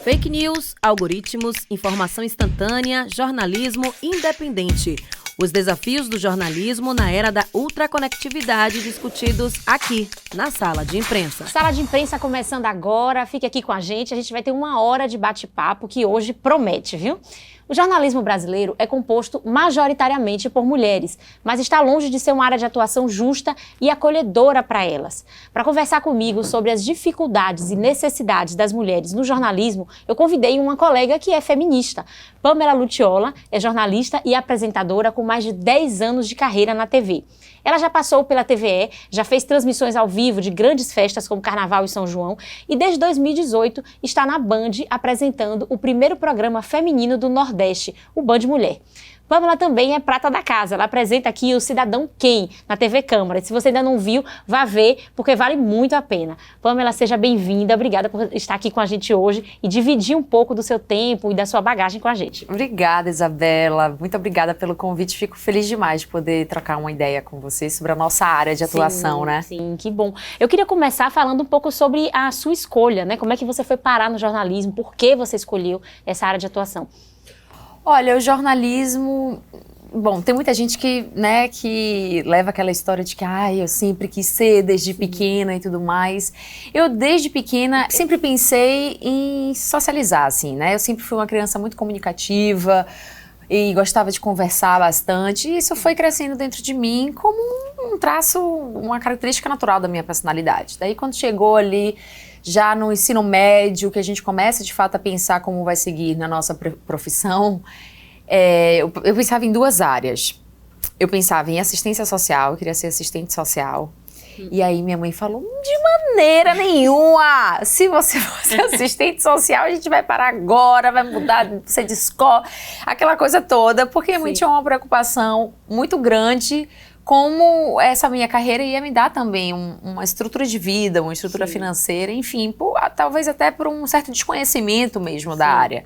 Fake news, algoritmos, informação instantânea, jornalismo independente. Os desafios do jornalismo na era da ultraconectividade discutidos aqui, na Sala de Imprensa. Sala de Imprensa começando agora, fique aqui com a gente vai ter 1 hora de bate-papo que hoje promete, viu? O jornalismo brasileiro é composto majoritariamente por mulheres, mas está longe de ser uma área de atuação justa e acolhedora para elas. Para conversar comigo sobre as dificuldades e necessidades das mulheres no jornalismo, eu convidei uma colega que é feminista. Pamela Lucciola é jornalista e apresentadora com mais de 10 anos de carreira na TV. Ela já passou pela TVE, já fez transmissões ao vivo de grandes festas como Carnaval e São João e desde 2018 está na Band apresentando o primeiro programa feminino do Nordeste, o Band Mulher. Pamela também é prata da casa, ela apresenta aqui o Cidadão Quem, na TV Câmara. Se você ainda não viu, vá ver, porque vale muito a pena. Pamela, seja bem-vinda, obrigada por estar aqui com a gente hoje e dividir um pouco do seu tempo e da sua bagagem com a gente. Obrigada, Isabela, muito obrigada pelo convite, fico feliz demais de poder trocar uma ideia com você sobre a nossa área de atuação, né? Sim, que bom. Eu queria começar falando um pouco sobre a sua escolha, né? Como é que você foi parar no jornalismo, por que você escolheu essa área de atuação? Olha, o jornalismo... Bom, tem muita gente que leva aquela história de que eu sempre quis ser desde pequena e tudo mais. Eu, desde pequena, sempre pensei em socializar, assim, né? Eu sempre fui uma criança muito comunicativa e gostava de conversar bastante. E isso foi crescendo dentro de mim como um traço, uma característica natural da minha personalidade. Daí, quando chegou ali... Já no ensino médio, que a gente começa de fato a pensar como vai seguir na nossa profissão, eu pensava em 2 áreas. Eu pensava em assistência social, eu queria ser assistente social. E aí minha mãe falou, de maneira nenhuma! Se você fosse assistente social, a gente vai parar agora, vai mudar, você de escola, aquela coisa toda, porque minha mãe tinha uma preocupação muito grande como essa minha carreira ia me dar também uma estrutura de vida, uma estrutura financeira, enfim, talvez até por um certo desconhecimento mesmo da área.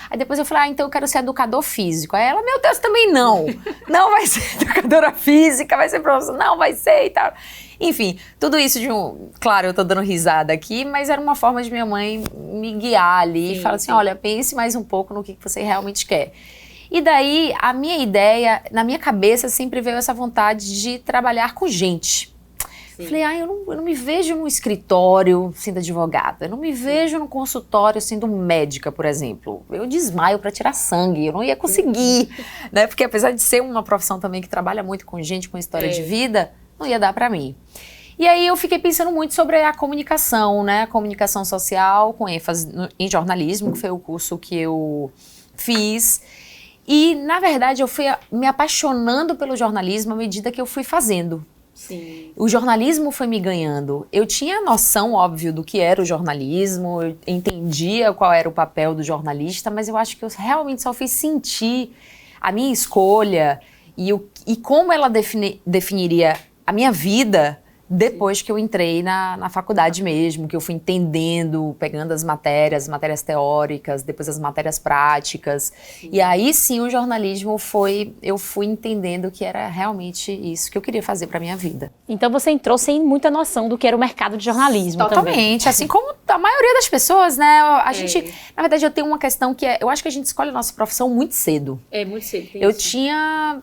Aí depois eu falei, então eu quero ser educador físico. Aí ela, meu Deus, também não. Não vai ser educadora física, vai ser professora, não vai ser e tal. Enfim, tudo isso claro, eu tô dando risada aqui, mas era uma forma de minha mãe me guiar ali e falar assim, olha, pense mais um pouco no que você realmente quer. E daí, a minha ideia, na minha cabeça, sempre veio essa vontade de trabalhar com gente. Falei, eu não me vejo num escritório sendo advogada, eu não me vejo num consultório sendo médica, por exemplo. Eu desmaio para tirar sangue, eu não ia conseguir, né? Porque apesar de ser uma profissão também que trabalha muito com gente, com história de vida, não ia dar para mim. E aí eu fiquei pensando muito sobre a comunicação, né? A comunicação social, com ênfase em jornalismo, que foi o curso que eu fiz. E, na verdade, eu fui me apaixonando pelo jornalismo à medida que eu fui fazendo. Sim. O jornalismo foi me ganhando. Eu tinha noção, óbvio, do que era o jornalismo, eu entendia qual era o papel do jornalista, mas eu acho que eu realmente só fiz sentir a minha escolha e como ela definiria a minha vida depois que eu entrei na faculdade mesmo, que eu fui entendendo, pegando as matérias teóricas, depois as matérias práticas. E aí sim o jornalismo eu fui entendendo que era realmente isso que eu queria fazer para minha vida. Então você entrou sem muita noção do que era o mercado de jornalismo. Totalmente, também. Assim como a maioria das pessoas, né? A gente, na verdade, eu tenho uma questão que eu acho que a gente escolhe a nossa profissão muito cedo. Muito cedo. Eu tinha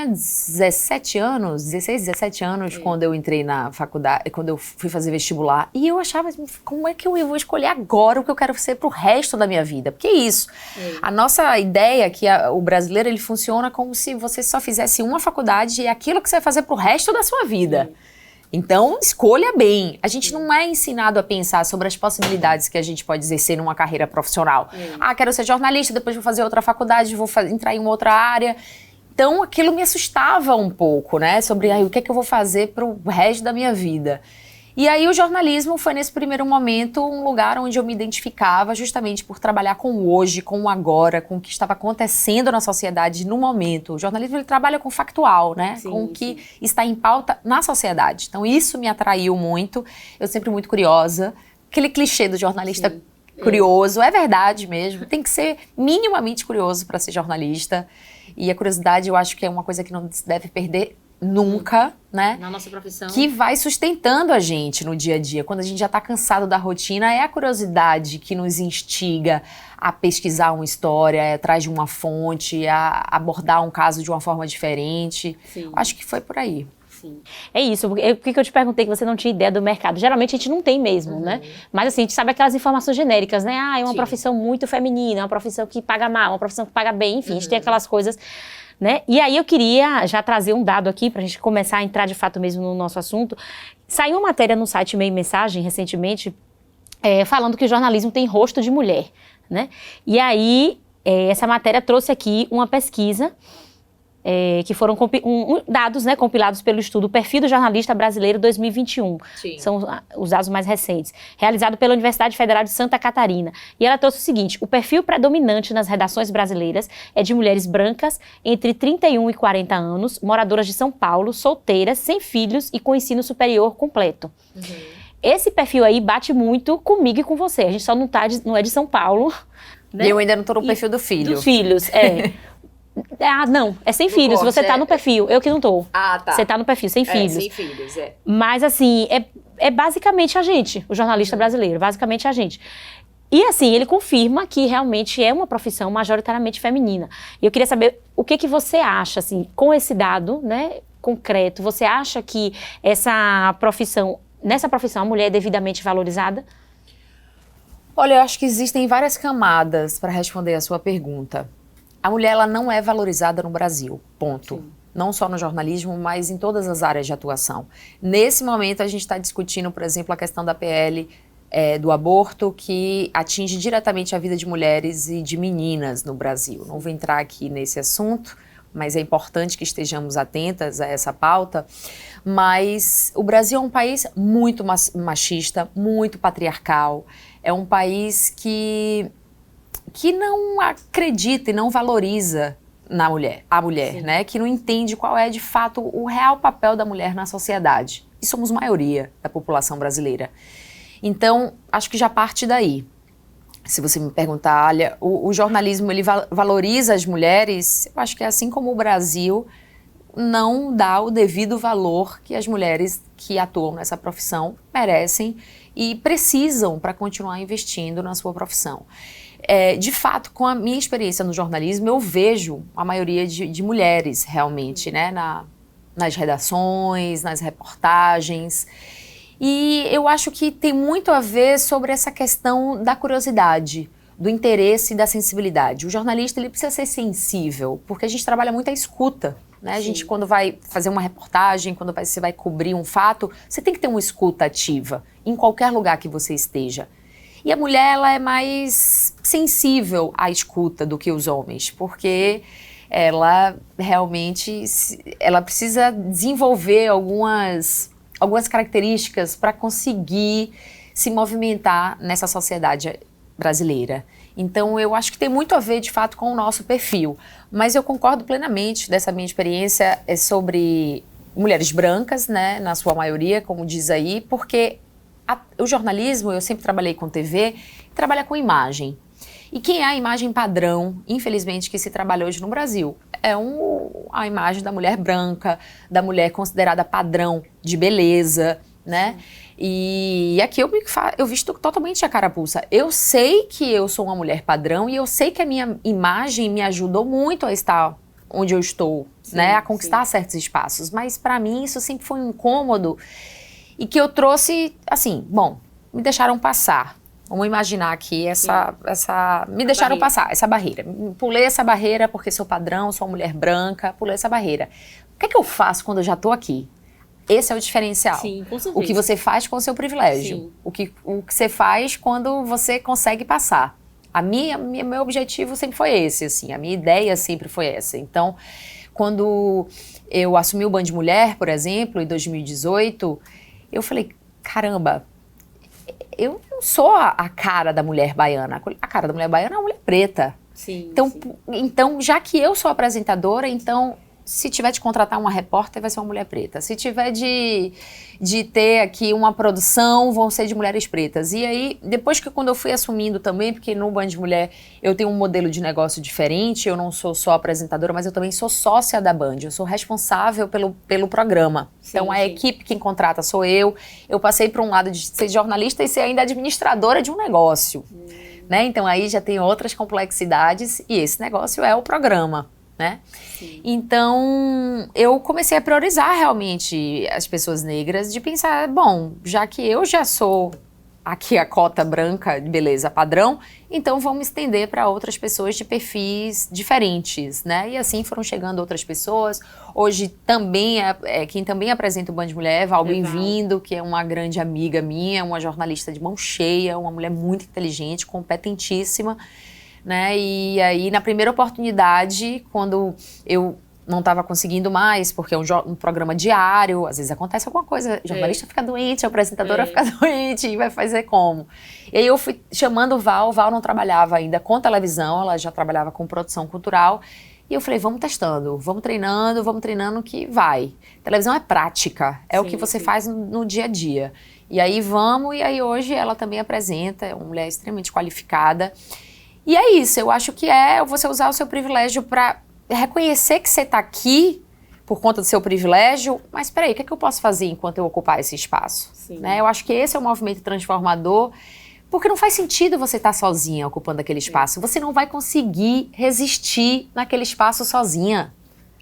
17 anos, 16, 17 anos, quando eu entrei na faculdade, quando eu fui fazer vestibular, e eu achava, como é que eu vou escolher agora o que eu quero ser pro resto da minha vida? Porque é isso. A nossa ideia é que o brasileiro, ele funciona como se você só fizesse uma faculdade e aquilo que você vai fazer pro resto da sua vida. Então, escolha bem. A gente não é ensinado a pensar sobre as possibilidades que a gente pode exercer numa carreira profissional. Quero ser jornalista, depois vou fazer outra faculdade, vou entrar em uma outra área. Então, aquilo me assustava um pouco, né? Sobre o que é que eu vou fazer pro resto da minha vida. E aí o jornalismo foi, nesse primeiro momento, um lugar onde eu me identificava justamente por trabalhar com o hoje, com o agora, com o que estava acontecendo na sociedade no momento. O jornalismo, ele trabalha com o factual, né? Com o que está em pauta na sociedade. Então, isso me atraiu muito. Eu sempre muito curiosa. Aquele clichê do jornalista curioso, é verdade mesmo. Tem que ser minimamente curioso para ser jornalista. E a curiosidade, eu acho que é uma coisa que não se deve perder nunca, né? Na nossa profissão. Que vai sustentando a gente no dia a dia. Quando a gente já está cansado da rotina, é a curiosidade que nos instiga a pesquisar uma história, a ir atrás de uma fonte, a abordar um caso de uma forma diferente. Sim. Acho que foi por aí. Sim. É isso, por que eu te perguntei que você não tinha ideia do mercado? Geralmente a gente não tem mesmo, né? Mas assim, a gente sabe aquelas informações genéricas, né? Ah, é uma profissão muito feminina, é uma profissão que paga mal, uma profissão que paga bem, enfim, a gente tem aquelas coisas, né? E aí eu queria já trazer um dado aqui pra gente começar a entrar de fato mesmo no nosso assunto. Saiu uma matéria no site Meio Mensagem recentemente, falando que o jornalismo tem rosto de mulher, né? E aí, essa matéria trouxe aqui uma pesquisa que foram dados, né, compilados pelo estudo Perfil do Jornalista Brasileiro 2021. Sim. São os dados mais recentes. Realizado pela Universidade Federal de Santa Catarina. E ela trouxe o seguinte: o perfil predominante nas redações brasileiras é de mulheres brancas entre 31 e 40 anos, moradoras de São Paulo, solteiras, sem filhos e com ensino superior completo. Esse perfil aí bate muito comigo e com você. A gente só não é de São Paulo. Né? E eu ainda não estou no perfil do filho. Dos filhos, não, é sem filhos, você tá no perfil, eu que não tô. Ah, tá. Você tá no perfil, sem filhos. Sem filhos, Mas assim, é basicamente a gente, o jornalista brasileiro, basicamente a gente. E assim, ele confirma que realmente é uma profissão majoritariamente feminina. E eu queria saber o que você acha, assim, com esse dado, né, concreto, você acha que nessa profissão a mulher é devidamente valorizada? Olha, eu acho que existem várias camadas para responder a sua pergunta. A mulher, ela não é valorizada no Brasil, ponto. Sim. Não só no jornalismo, mas em todas as áreas de atuação. Nesse momento, a gente está discutindo, por exemplo, a questão da PL do aborto, que atinge diretamente a vida de mulheres e de meninas no Brasil. Não vou entrar aqui nesse assunto, mas é importante que estejamos atentas a essa pauta. Mas o Brasil é um país muito machista, muito patriarcal. É um país que não acredita e não valoriza a mulher, né? Que não entende qual é, de fato, o real papel da mulher na sociedade. E somos maioria da população brasileira. Então, acho que já parte daí. Se você me perguntar, olha, o jornalismo, ele valoriza as mulheres? Eu acho que é assim como o Brasil não dá o devido valor que as mulheres que atuam nessa profissão merecem e precisam para continuar investindo na sua profissão. De fato, com a minha experiência no jornalismo, eu vejo a maioria de mulheres realmente, né, nas redações, nas reportagens. E eu acho que tem muito a ver sobre essa questão da curiosidade, do interesse e da sensibilidade. O jornalista, ele precisa ser sensível, porque a gente trabalha muito a escuta, né? A gente, quando vai fazer uma reportagem, quando você vai cobrir um fato, você tem que ter uma escuta ativa, em qualquer lugar que você esteja. E a mulher, ela é mais sensível à escuta do que os homens, porque ela realmente ela precisa desenvolver algumas características para conseguir se movimentar nessa sociedade brasileira. Então, eu acho que tem muito a ver, de fato, com o nosso perfil. Mas eu concordo plenamente dessa minha experiência sobre mulheres brancas, né, na sua maioria, como diz aí, porque o jornalismo, eu sempre trabalhei com TV, trabalha com imagem. E quem é a imagem padrão, infelizmente, que se trabalha hoje no Brasil? É a imagem da mulher branca, da mulher considerada padrão de beleza, né? E aqui eu visto totalmente a carapuça. Eu sei que eu sou uma mulher padrão e eu sei que a minha imagem me ajudou muito a estar onde eu estou, né? A conquistar certos espaços. Mas para mim isso sempre foi um incômodo e que eu trouxe, assim, bom, me deixaram passar. Vamos imaginar aqui me deixaram passar, essa barreira. Pulei essa barreira porque sou padrão, sou uma mulher branca, pulei essa barreira. O que é que eu faço quando eu já estou aqui? Esse é o diferencial. Sim, com certeza. O que você faz com o seu privilégio. Sim. O que você faz quando você consegue passar. Meu objetivo sempre foi esse, assim. A minha ideia sempre foi essa. Então, quando eu assumi o Band Mulher, por exemplo, em 2018, eu falei, caramba, eu não sou a cara da mulher baiana. A cara da mulher baiana é uma mulher preta. Sim, então, já que eu sou apresentadora, então se tiver de contratar uma repórter, vai ser uma mulher preta. Se tiver de ter aqui uma produção, vão ser de mulheres pretas. E aí, depois que quando eu fui assumindo também, porque no Band Mulher eu tenho um modelo de negócio diferente, eu não sou só apresentadora, mas eu também sou sócia da Band, eu sou responsável pelo programa. Sim, então, a sim. equipe quem contrata sou eu passei para um lado de ser jornalista e ser ainda administradora de um negócio. Né? Então, aí já tem outras complexidades e esse negócio é o programa. Né? Então, eu comecei a priorizar realmente as pessoas negras, de pensar, bom, já que eu já sou aqui a cota branca de beleza padrão, então vamos estender para outras pessoas de perfis diferentes, né? E assim foram chegando outras pessoas. Hoje também quem também apresenta o Band Mulher é Val Bem-vindo, que é uma grande amiga minha, uma jornalista de mão cheia, uma mulher muito inteligente, competentíssima. Né? E aí, na primeira oportunidade, quando eu não estava conseguindo mais, porque é um programa diário, às vezes acontece alguma coisa, o jornalista fica doente, a apresentadora fica doente, e vai fazer como? E aí eu fui chamando o Val não trabalhava ainda com televisão, ela já trabalhava com produção cultural, e eu falei, vamos testando, vamos treinando que vai. Televisão é prática, é o que você faz no dia a dia. E aí e aí hoje ela também apresenta, é uma mulher extremamente qualificada. E é isso, eu acho que você usar o seu privilégio para reconhecer que você está aqui por conta do seu privilégio, mas peraí, o que é que eu posso fazer enquanto eu ocupar esse espaço? Né? Eu acho que esse é o movimento transformador, porque não faz sentido você estar sozinha ocupando aquele espaço. Você não vai conseguir resistir naquele espaço sozinha.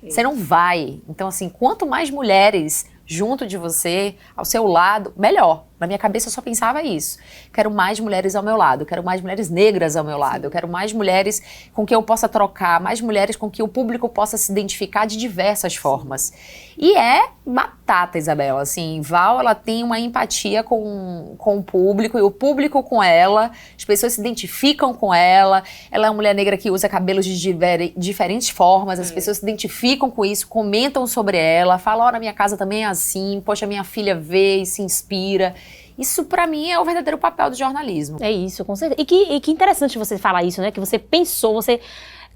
Você não vai. Então, assim, quanto mais mulheres junto de você, ao seu lado, melhor. Na minha cabeça eu só pensava isso. Quero mais mulheres ao meu lado, quero mais mulheres negras ao meu lado, eu quero mais mulheres com quem eu possa trocar, mais mulheres com que o público possa se identificar de diversas formas. E é batata, Isabela, assim, Val, ela tem uma empatia com o público, e o público com ela, as pessoas se identificam com ela é uma mulher negra que usa cabelos de diferentes formas, as pessoas se identificam com isso, comentam sobre ela, falam, na minha casa também é assim, poxa, minha filha vê e se inspira. Isso, pra mim, é o verdadeiro papel do jornalismo. É isso, com certeza. E que interessante você falar isso, né? Que você pensou,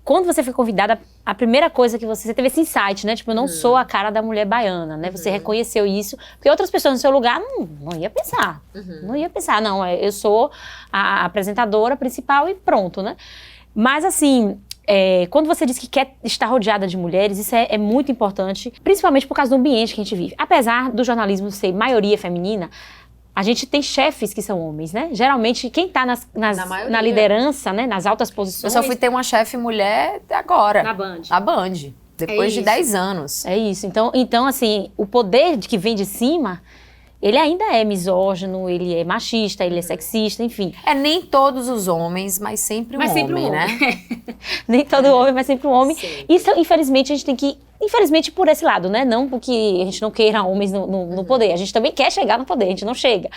quando você foi convidada, a primeira coisa que você teve esse insight, né? Tipo, eu não sou a cara da mulher baiana, né? Você reconheceu isso, porque outras pessoas no seu lugar não ia pensar. Não ia pensar, não, eu sou a apresentadora principal e pronto, né? Mas, assim, quando você diz que quer estar rodeada de mulheres, isso é muito importante, principalmente por causa do ambiente que a gente vive. Apesar do jornalismo ser maioria feminina, a gente tem chefes que são homens, né? Geralmente, quem está na liderança, né? Nas altas posições... Eu só fui ter uma chefe mulher agora. Na Band. Na Band. Depois de 10 anos. É isso. Então, assim, o poder que vem de cima, ele ainda é misógino, ele é machista, ele é sexista, enfim. Nem todos os homens, mas sempre um homem, né? Nem todo homem, mas sempre um homem. Sim. Isso, infelizmente, a gente tem que... Infelizmente, por esse lado, né? Não porque a gente não queira homens no poder. A gente também quer chegar no poder, a gente não chega.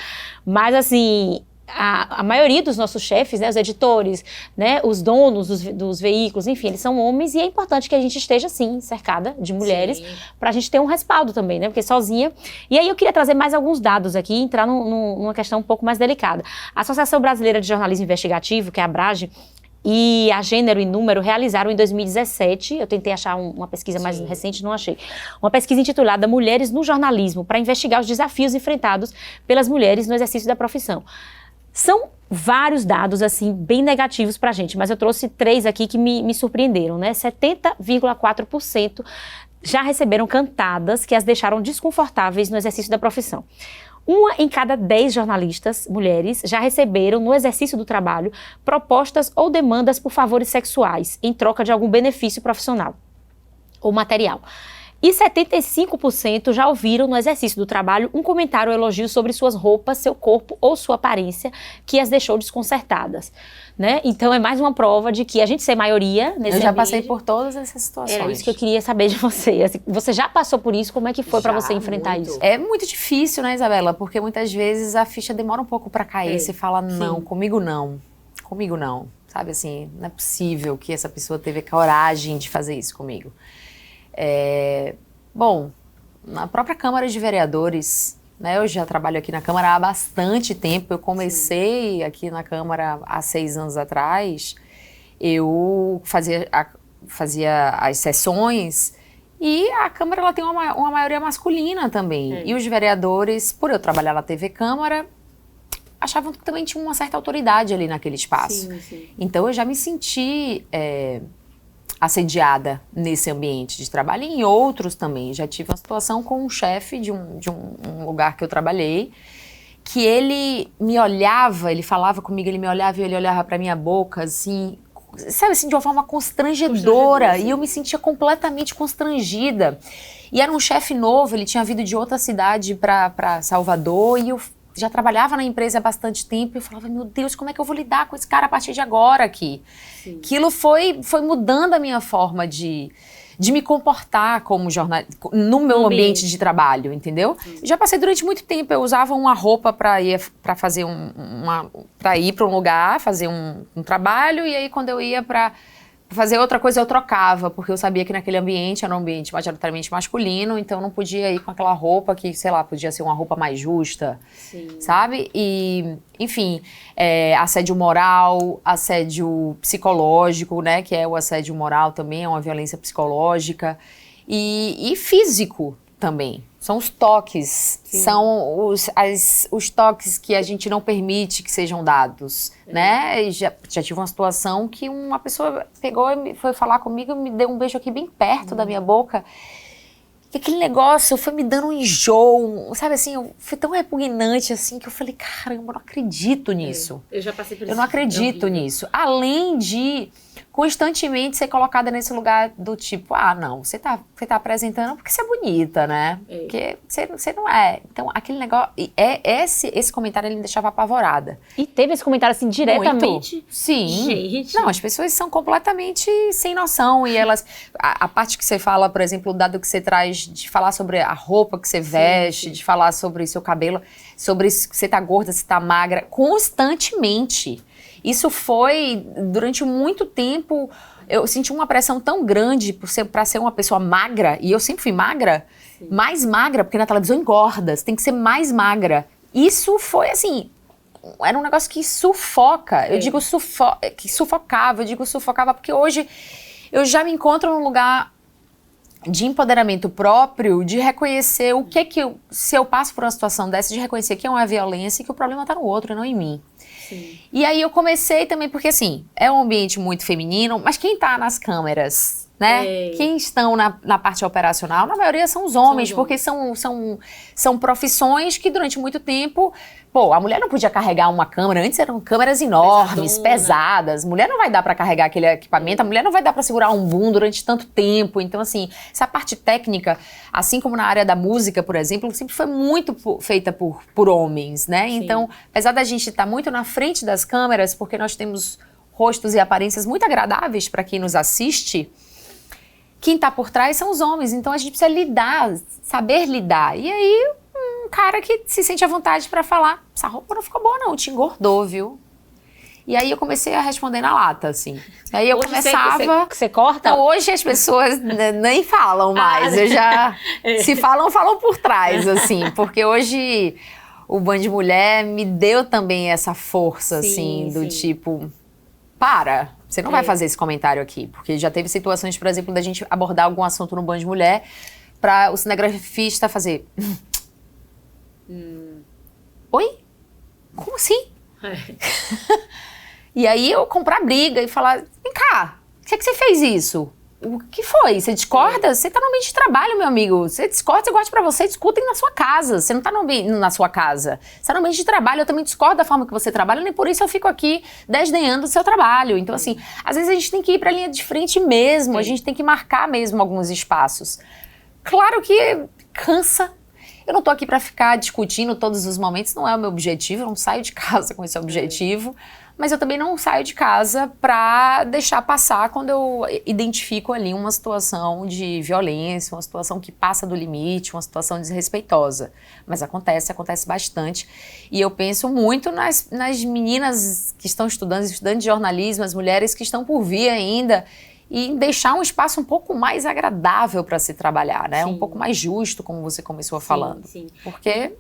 Mas, assim, a maioria dos nossos chefes, né? Os editores, né? Os donos dos veículos, enfim, eles são homens. E é importante que a gente esteja, sim, cercada de mulheres, para a gente ter um respaldo também, né? Porque sozinha... E aí eu queria trazer mais alguns dados aqui e entrar numa questão um pouco mais delicada. A Associação Brasileira de Jornalismo Investigativo, que é a ABRAGE, e a Gênero e Número realizaram em 2017, eu tentei achar uma pesquisa mais recente, não achei, uma pesquisa intitulada Mulheres no Jornalismo, para investigar os desafios enfrentados pelas mulheres no exercício da profissão. São vários dados, assim, bem negativos para a gente, mas eu trouxe 3 aqui que me surpreenderam, né? 70,4% já receberam cantadas que as deixaram desconfortáveis no exercício da profissão. 1 em cada 10 jornalistas, mulheres, já receberam, no exercício do trabalho, propostas ou demandas por favores sexuais, em troca de algum benefício profissional ou material. E 75% já ouviram, no exercício do trabalho, um comentário ou elogio sobre suas roupas, seu corpo ou sua aparência, que as deixou desconcertadas. Né? Então, é mais uma prova de que a gente ser maioria nesse Eu já ambiente, passei por todas essas situações. Era isso que eu queria saber de você. Assim, você já passou por isso? Como é que foi para você enfrentar isso? É muito difícil, né, Isabela? Porque muitas vezes a ficha demora um pouco para cair. Você fala, não, comigo não. Comigo não. Sabe assim, não é possível que essa pessoa teve a coragem de fazer isso comigo. Bom, na própria Câmara de Vereadores, né, eu já trabalho aqui na Câmara há bastante tempo. Eu comecei aqui na Câmara há 6 anos atrás. Eu fazia as sessões E a Câmara ela tem uma maioria masculina também. E os vereadores, por eu trabalhar na TV Câmara, achavam que também tinha uma certa autoridade ali naquele espaço. Sim. Então eu já me senti assediada nesse ambiente de trabalho e em outros também. Já tive uma situação com um chefe de um lugar que eu trabalhei, que ele me olhava, ele falava comigo, ele me olhava e ele olhava pra minha boca, assim, sabe assim, de uma forma constrangedora. E eu me sentia completamente constrangida. E era um chefe novo, ele tinha vindo de outra cidade pra Salvador e eu já trabalhava na empresa há bastante tempo e eu falava, meu Deus, como é que eu vou lidar com esse cara a partir de agora aqui? Sim. Aquilo foi mudando a minha forma de me comportar como jornalista, no meu ambiente de trabalho, entendeu? Já passei durante muito tempo, eu usava uma roupa para ir para um lugar, fazer um trabalho, e aí quando eu ia para fazer outra coisa eu trocava, porque eu sabia que naquele ambiente era um ambiente majoritariamente masculino, então eu não podia ir com aquela roupa que, sei lá, podia ser uma roupa mais justa, sabe? E, enfim, assédio moral, assédio psicológico, né, que é o assédio moral também, é uma violência psicológica, e físico também. São os toques, são os toques que a gente não permite que sejam dados, né? E já tive uma situação que uma pessoa pegou e foi falar comigo, me deu um beijo aqui bem perto da minha boca. E aquele negócio foi me dando um enjoo, sabe assim, foi tão repugnante assim que eu falei, caramba, eu não acredito nisso. Eu já passei por isso. Eu não acredito nisso. Além de constantemente ser colocada nesse lugar do tipo, não, você tá apresentando porque você é bonita, né? Porque você não é. Então, aquele negócio, esse comentário ele me deixava apavorada. E teve esse comentário assim diretamente? Muito. Sim. Gente. Não, as pessoas são completamente sem noção e elas, a parte que você fala, por exemplo, o dado que você traz de falar sobre a roupa que você veste, de falar sobre seu cabelo, sobre se você tá gorda, se tá magra, constantemente. Isso foi, durante muito tempo, eu senti uma pressão tão grande pra ser uma pessoa magra, e eu sempre fui magra, mais magra, porque na televisão engorda, você tem que ser mais magra. Isso foi assim, era um negócio que sufoca, eu digo que sufocava, porque hoje eu já me encontro num lugar de empoderamento próprio, de reconhecer o que se eu passo por uma situação dessa, de reconhecer que é uma violência e que o problema tá no outro e não em mim. E aí eu comecei também, porque assim, é um ambiente muito feminino, mas quem tá nas câmeras, né? Quem estão na parte operacional, na maioria são os homens, porque são profissões que durante muito tempo, a mulher não podia carregar uma câmera, antes eram câmeras enormes, pesadas, mulher não vai dar pra carregar aquele equipamento, a mulher não vai dar pra segurar um boom durante tanto tempo, então assim, essa parte técnica, assim como na área da música, por exemplo, sempre foi muito feita por homens, né? Então, apesar da gente estar muito na frente das câmeras, porque nós temos rostos e aparências muito agradáveis para quem nos assiste, quem tá por trás são os homens, então a gente precisa saber lidar. E aí, um cara que se sente à vontade pra falar, essa roupa não ficou boa não, te engordou, viu? E aí eu comecei a responder na lata, assim. Aí eu começava... Você corta? Então, hoje as pessoas nem falam mais, se falam por trás, assim, porque hoje o Band Mulher me deu também essa força, assim, do tipo, você não vai fazer esse comentário aqui, porque já teve situações, por exemplo, da gente abordar algum assunto no Band Mulher pra o cinegrafista fazer... Oi? Como assim? E aí eu comprar briga e falar, vem cá, por que você fez isso? O que foi? Você discorda? Você tá no ambiente de trabalho, meu amigo. Você discorda, você gosta pra você, discutem na sua casa. Você não tá na sua casa. Você tá no ambiente de trabalho, eu também discordo da forma que você trabalha, nem por isso eu fico aqui desdenhando do seu trabalho. Então, assim, às vezes a gente tem que ir pra linha de frente mesmo, a gente tem que marcar mesmo alguns espaços. Claro que cansa. Eu não tô aqui pra ficar discutindo todos os momentos, não é o meu objetivo, eu não saio de casa com esse objetivo. Mas eu também não saio de casa pra deixar passar quando eu identifico ali uma situação de violência, uma situação que passa do limite, uma situação desrespeitosa. Mas acontece bastante. E eu penso muito nas meninas que estão estudando de jornalismo, as mulheres que estão por vir ainda, e em deixar um espaço um pouco mais agradável para se trabalhar, né? Um pouco mais justo, como você começou falando. Porque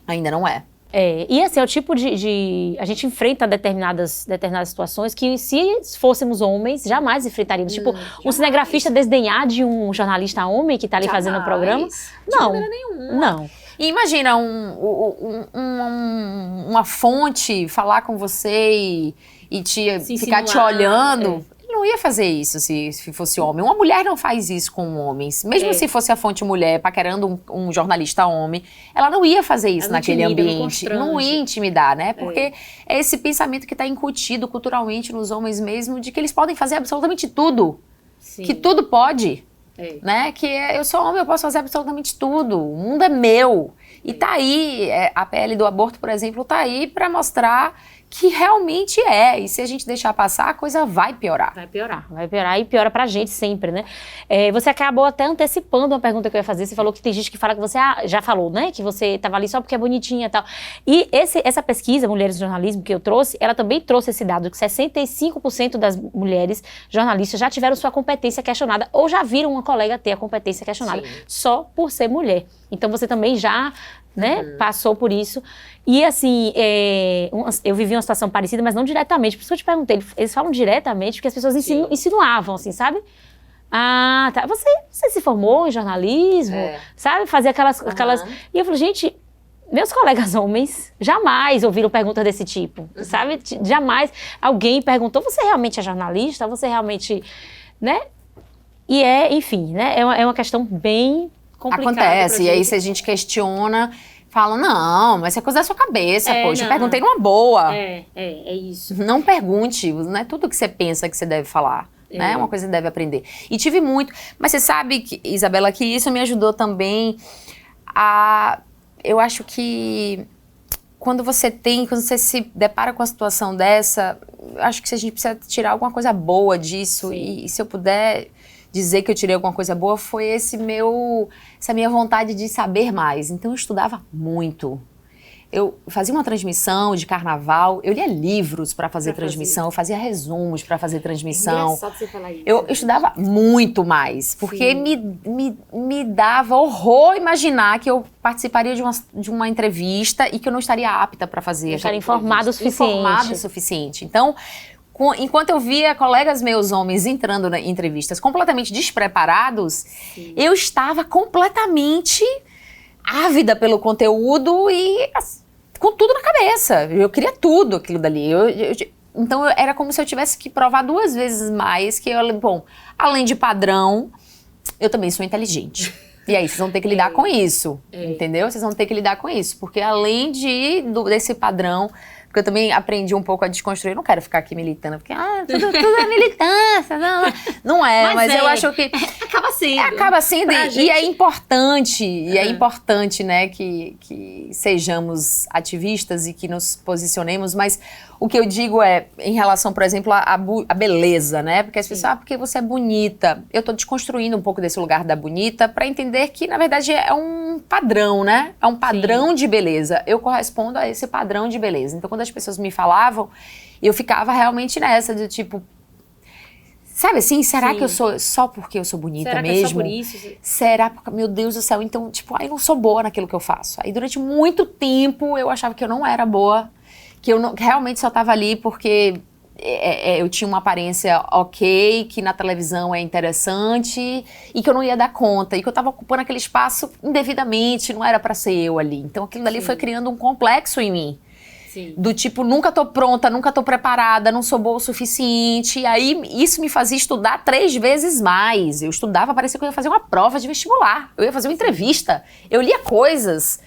ainda não é. E assim, é o tipo a gente enfrenta determinadas situações que, se fôssemos homens, jamais enfrentaríamos. Tipo, um cinegrafista desdenhar de um jornalista homem que tá ali fazendo o programa. Não, de maneira nenhuma. Não. E imagina uma fonte falar com você e ficar te olhando. Ele não ia fazer isso se fosse homem. Uma mulher não faz isso com homens. Mesmo se fosse a fonte mulher paquerando um jornalista homem, ela não ia fazer isso naquele ambiente. Não ia intimidar, né? Porque é esse pensamento que está incutido culturalmente nos homens mesmo, de que eles podem fazer absolutamente tudo. Sim. Que tudo pode. Né? Que eu sou homem, eu posso fazer absolutamente tudo. O mundo é meu. E tá aí, a PL do aborto, por exemplo, tá aí para mostrar que realmente E se a gente deixar passar, a coisa vai piorar. Vai piorar e piora pra gente sempre, né? Você acabou até antecipando uma pergunta que eu ia fazer. Você falou que tem gente que fala que você já falou, né? Que você tava ali só porque é bonitinha e tal. E essa pesquisa, Mulheres no Jornalismo, que eu trouxe, ela também trouxe esse dado, que 65% das mulheres jornalistas já tiveram sua competência questionada ou já viram uma colega ter a competência questionada só por ser mulher. Então você também já, né, passou por isso. E assim, eu vivi uma situação parecida, mas não diretamente. Por isso que eu te perguntei, eles falam diretamente porque as pessoas insinuavam, assim, sabe? Ah, tá. Você se formou em jornalismo, sabe? Fazia aquelas... E eu falei, gente, meus colegas homens jamais ouviram perguntas desse tipo, sabe? Jamais alguém perguntou, você realmente é jornalista? Você realmente, né? E enfim, né? É uma questão bem complicada. Acontece, e aí se a gente questiona... Falam, não, mas isso é coisa da sua cabeça, poxa, eu perguntei numa boa. É isso. Não pergunte, não é tudo que você pensa que você deve falar, né? É uma coisa que você deve aprender. E tive muito, mas você sabe, Isabela, que isso me ajudou também eu acho que quando você se depara com uma situação dessa, eu acho que a gente precisa tirar alguma coisa boa disso. E se eu puder dizer que eu tirei alguma coisa boa, foi essa minha vontade de saber mais. Então eu estudava muito. Eu fazia uma transmissão de carnaval, eu lia livros para fazer transmissão, eu fazia resumos para fazer transmissão. É engraçado você falar isso. Eu estudava muito mais, porque me dava horror imaginar que eu participaria de uma entrevista e que eu não estaria apta para fazer. Estar informado o suficiente. Informado o suficiente. Então, enquanto eu via colegas meus homens entrando em entrevistas completamente despreparados, eu estava completamente ávida pelo conteúdo e com tudo na cabeça. Eu queria tudo aquilo dali. Então era como se eu tivesse que provar 2 vezes mais que além de padrão, eu também sou inteligente. E aí vocês vão ter que lidar com isso, entendeu? Vocês vão ter que lidar com isso, porque além desse padrão... Porque eu também aprendi um pouco a desconstruir. Eu não quero ficar aqui militando, porque tudo é militância. Não é, mas eu acho que... Acaba sendo. Acaba sendo, e é importante, é importante, né, que sejamos ativistas e que nos posicionemos, mas o que eu digo em relação, por exemplo, à beleza, né, porque as pessoas, porque você é bonita. Eu tô desconstruindo um pouco desse lugar da bonita para entender que, na verdade, é um padrão, né, é um padrão de beleza. Eu correspondo a esse padrão de beleza. Então, quando as pessoas me falavam, eu ficava realmente nessa, de tipo... Sabe assim, será que eu sou só porque eu sou bonita será mesmo? Que é só por isso? Será? Porque, meu Deus do céu, então, tipo, eu não sou boa naquilo que eu faço. Aí durante muito tempo eu achava que eu não era boa, que eu realmente só tava ali porque eu tinha uma aparência ok, que na televisão é interessante e que eu não ia dar conta, e que eu tava ocupando aquele espaço indevidamente, não era pra ser eu ali. Então aquilo dali foi criando um complexo em mim. Do tipo, nunca tô pronta, nunca tô preparada, não sou boa o suficiente. E aí, isso me fazia estudar 3 vezes mais. Eu estudava, parecia que eu ia fazer uma prova de vestibular. Eu ia fazer uma entrevista. Eu lia coisas,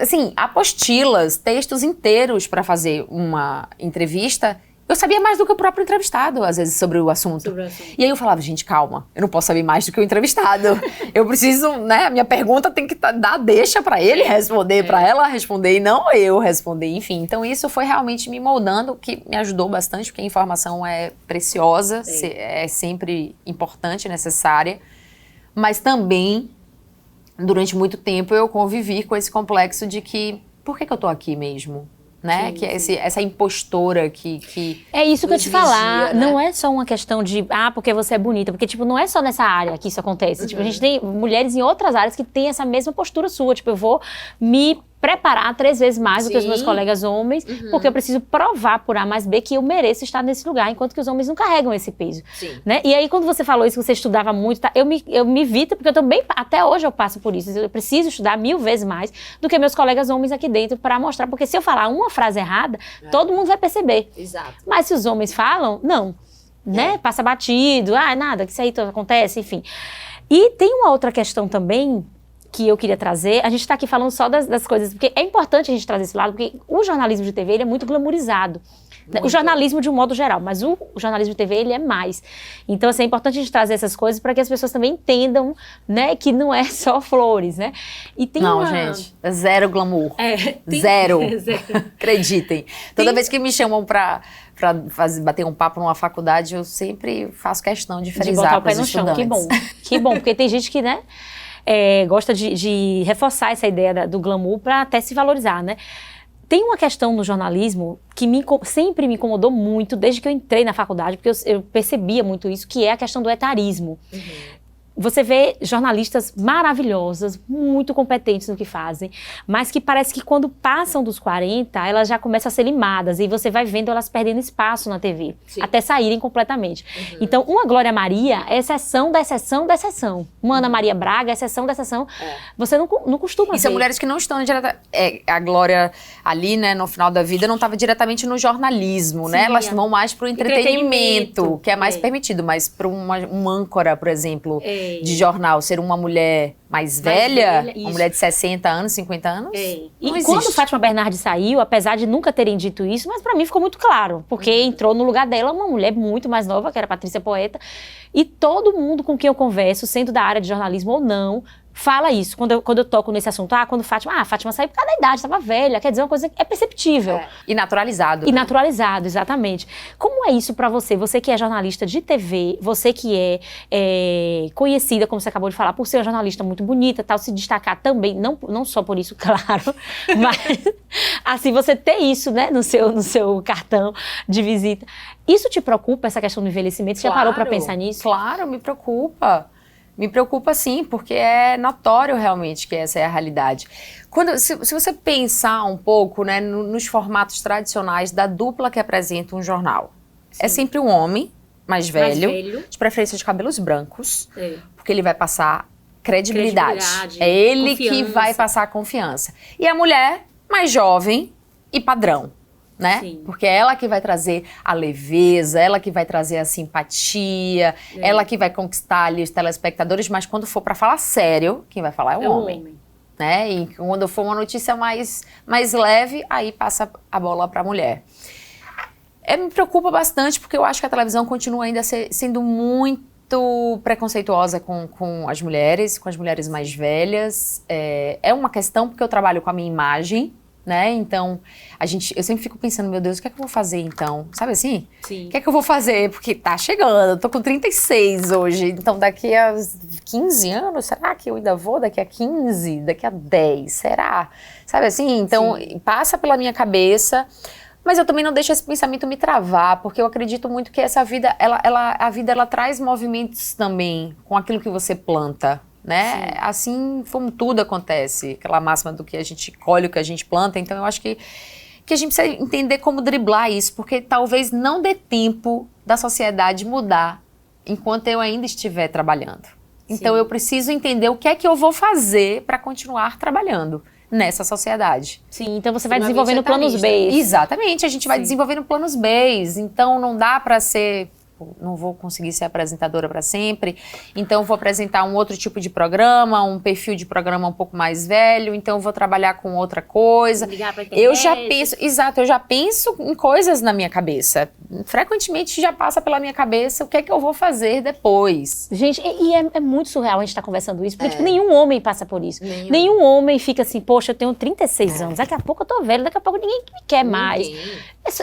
assim, apostilas, textos inteiros para fazer uma entrevista. Eu sabia mais do que o próprio entrevistado, às vezes, sobre o assunto. E aí eu falava, gente, calma, eu não posso saber mais do que o entrevistado. Eu preciso, né, a minha pergunta tem que dar deixa para ele responder, para ela responder, e não eu responder, enfim. Então isso foi realmente me moldando, que me ajudou bastante, porque a informação é preciosa, é sempre importante, necessária. Mas também, durante muito tempo, eu convivi com esse complexo de que, por que eu tô aqui mesmo? Né? Que é essa impostora que é isso que eu te falar, né? Não é só uma questão de, porque você é bonita, porque, tipo, não é só nessa área que isso acontece, tipo, a gente tem mulheres em outras áreas que têm essa mesma postura sua, tipo, eu vou me preparar 3 vezes mais do que os meus Sim. colegas homens, porque eu preciso provar por A mais B que eu mereço estar nesse lugar, enquanto que os homens não carregam esse peso. Sim. Né? E aí, quando você falou isso, que você estudava muito, tá? eu me evito, porque eu também, até hoje eu passo por isso. Eu preciso estudar 1000 vezes mais do que meus colegas homens aqui dentro para mostrar, porque se eu falar uma frase errada, todo mundo vai perceber. Exato. Mas se os homens falam, não. Né? Passa batido, nada, que isso aí acontece, enfim. E tem uma outra questão também que eu queria trazer. A gente está aqui falando só das coisas, porque é importante a gente trazer esse lado, porque o jornalismo de TV ele é muito glamourizado. Né? O jornalismo de um modo geral, mas o jornalismo de TV ele é mais. Então, assim, é importante a gente trazer essas coisas para que as pessoas também entendam, né, que não é só flores, né? E tem Não, gente, é zero glamour. Zero. Acreditem. Toda vez que me chamam pra bater um papo numa faculdade, eu sempre faço questão de frisar botar o pé pros no chão, estudantes. que bom, porque tem gente que, né, gosta de reforçar essa ideia do glamour para até se valorizar, né? Tem uma questão no jornalismo que sempre me incomodou muito desde que eu entrei na faculdade, porque eu percebia muito isso, que é a questão do etarismo. Você vê jornalistas maravilhosas, muito competentes no que fazem, mas que parece que quando passam dos 40, elas já começam a ser limadas e você vai vendo elas perdendo espaço na TV, até saírem completamente. Então, uma Glória Maria é exceção da exceção da exceção. Uma Ana Maria Braga é exceção da exceção. Você não costuma ver. E são mulheres que não estão a Glória ali, né, no final da vida, não estava diretamente no jornalismo, né? Elas vão mais pro entretenimento, que é mais permitido, mas para uma âncora, por exemplo, de jornal, ser uma mulher mais velha, uma mulher de 60 anos, 50 anos, não E quando Fátima Bernardes saiu, apesar de nunca terem dito isso, mas pra mim ficou muito claro, porque entrou no lugar dela uma mulher muito mais nova, que era Patrícia Poeta, e todo mundo com quem eu converso, sendo da área de jornalismo ou não, fala isso. Quando eu toco nesse assunto, quando Fátima saiu por causa da idade, estava velha, quer dizer, uma coisa que é perceptível. E naturalizado. E naturalizado, exatamente. Como é isso pra você? Você que é jornalista de TV, você que é conhecida, como você acabou de falar, por ser uma jornalista muito bonita, tal, se destacar também, não só por isso, claro, mas assim, você ter isso, né, no seu cartão de visita. Isso te preocupa, essa questão do envelhecimento? Você já parou pra pensar nisso? Claro, me preocupa. Me preocupa sim, porque é notório realmente que essa é a realidade. Se você pensar um pouco, né, nos formatos tradicionais da dupla que apresenta um jornal, é sempre um homem mais velho, de preferência de cabelos brancos, porque ele vai passar credibilidade. É ele que vai passar confiança. E a mulher mais jovem e padrão. Né? Porque é ela que vai trazer a leveza, ela que vai trazer a simpatia, ela que vai conquistar ali os telespectadores, mas quando for para falar sério, quem vai falar é o homem. Né? E quando for uma notícia mais leve, aí passa a bola para a mulher. Me preocupa bastante, porque eu acho que a televisão continua ainda sendo muito preconceituosa com as mulheres mais velhas. É uma questão porque eu trabalho com a minha imagem, né? Então, eu sempre fico pensando, meu Deus, o que é que eu vou fazer então? Sabe assim? Sim. O que é que eu vou fazer? Porque tá chegando, eu tô com 36 hoje, então daqui a 15 anos, será que eu ainda vou? Daqui a 15, daqui a 10, será? Sabe assim? Então, passa pela minha cabeça, mas eu também não deixo esse pensamento me travar, porque eu acredito muito que essa vida, a vida traz movimentos também com aquilo que você planta. Né? Assim como tudo acontece, aquela máxima do que a gente colhe, o que a gente planta. Então eu acho que a gente precisa entender como driblar isso, porque talvez não dê tempo da sociedade mudar enquanto eu ainda estiver trabalhando. Então eu preciso entender o que é que eu vou fazer para continuar trabalhando nessa sociedade. Sim, então você vai desenvolvendo planos B. Exatamente, a gente vai desenvolvendo planos B. Então não dá para ser... não vou conseguir ser apresentadora para sempre, então vou apresentar um outro tipo de programa, um perfil de programa um pouco mais velho, então vou trabalhar com outra coisa. Ligar pra internet. Eu já penso em coisas na minha cabeça. Frequentemente já passa pela minha cabeça o que é que eu vou fazer depois. Gente, é muito surreal a gente estar conversando isso, porque tipo, nenhum homem passa por isso. Nenhum homem fica assim, poxa, eu tenho 36 anos, daqui a pouco eu tô velho, daqui a pouco ninguém me quer mais.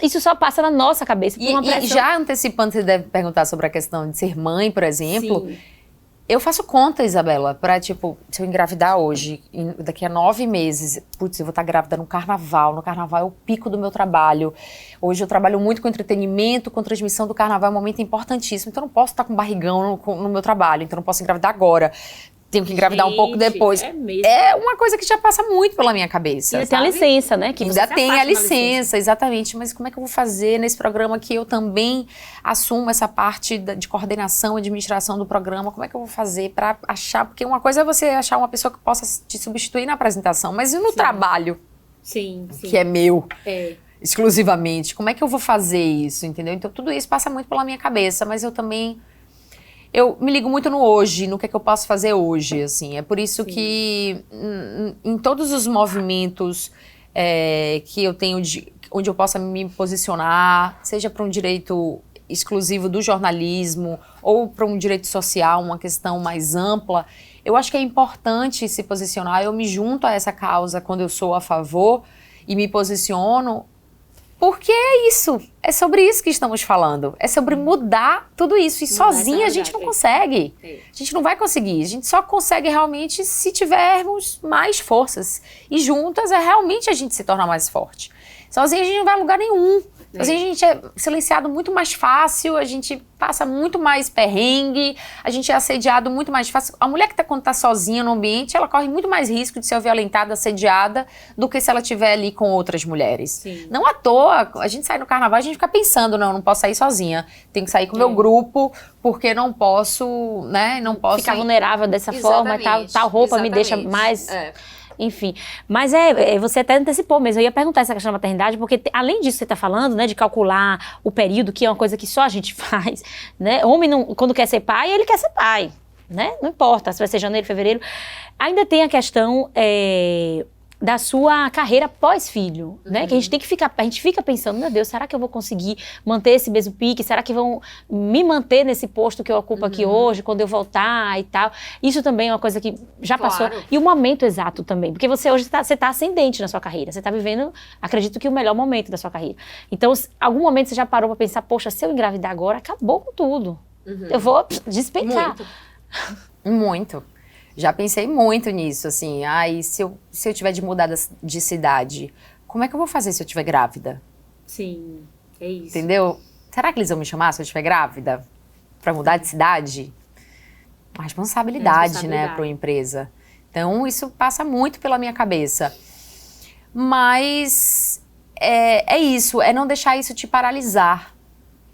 Isso só passa na nossa cabeça. E já antecipando, você deve perguntar sobre a questão de ser mãe, por exemplo. Eu faço conta, Isabela, pra, tipo, se eu engravidar hoje, daqui a 9 meses, putz, eu vou estar grávida no carnaval. No carnaval é o pico do meu trabalho. Hoje eu trabalho muito com entretenimento, com transmissão do carnaval, é um momento importantíssimo. Então eu não posso estar com barrigão no meu trabalho, então eu não posso engravidar agora. tenho que engravidar um pouco depois. É mesmo. É uma coisa que já passa muito pela minha cabeça. Ainda tem a licença, né? Que Ainda tem a licença, exatamente. Mas como é que eu vou fazer nesse programa que eu também assumo essa parte de coordenação, administração do programa? Como é que eu vou fazer para achar? Porque uma coisa é você achar uma pessoa que possa te substituir na apresentação, mas e no trabalho? Sim. Que é meu. É. Exclusivamente. Como é que eu vou fazer isso, entendeu? Então tudo isso passa muito pela minha cabeça, mas eu me ligo muito no hoje, no que é que eu posso fazer hoje, assim. É por isso que em todos os movimentos que eu tenho, onde eu possa me posicionar, seja para um direito exclusivo do jornalismo ou para um direito social, uma questão mais ampla, eu acho que é importante se posicionar. Eu me junto a essa causa quando eu sou a favor e me posiciono, porque é isso, é sobre isso que estamos falando, é sobre mudar tudo isso, e sozinha a gente não consegue, a gente não vai conseguir, a gente só consegue realmente se tivermos mais forças, e juntas realmente a gente se torna mais forte, sozinha a gente não vai a lugar nenhum. Assim, a gente é silenciado muito mais fácil, a gente passa muito mais perrengue, a gente é assediado muito mais fácil. A mulher que quando tá sozinha no ambiente, ela corre muito mais risco de ser violentada, assediada, do que se ela estiver ali com outras mulheres. Sim. Não à toa, a gente sai no carnaval, a gente fica pensando, não posso sair sozinha, tenho que sair com o meu grupo, porque não posso, né, não posso... Ficar vulnerável dessa forma, tal roupa me deixa mais... Enfim, mas você até antecipou mesmo, eu ia perguntar essa questão da maternidade, porque além disso que você está falando, né, de calcular o período, que é uma coisa que só a gente faz, né, homem quando quer ser pai, ele quer ser pai, né, não importa se vai ser janeiro, fevereiro, ainda tem a questão da sua carreira pós-filho, né, que a gente fica pensando, meu Deus, será que eu vou conseguir manter esse mesmo pique, será que vão me manter nesse posto que eu ocupo aqui hoje, quando eu voltar e tal, isso também é uma coisa que já passou, e o momento exato também, porque você hoje você tá ascendente na sua carreira, você tá vivendo, acredito que o melhor momento da sua carreira, então algum momento você já parou pra pensar, poxa, se eu engravidar agora, acabou com tudo, eu vou despencar. Muito. Já pensei muito nisso, assim, se eu tiver de mudar de cidade, como é que eu vou fazer se eu estiver grávida? Sim, é isso. Entendeu? Será que eles vão me chamar se eu estiver grávida? Pra mudar de cidade? Uma responsabilidade, né, para uma empresa. Então, isso passa muito pela minha cabeça. Mas é isso, é não deixar isso te paralisar.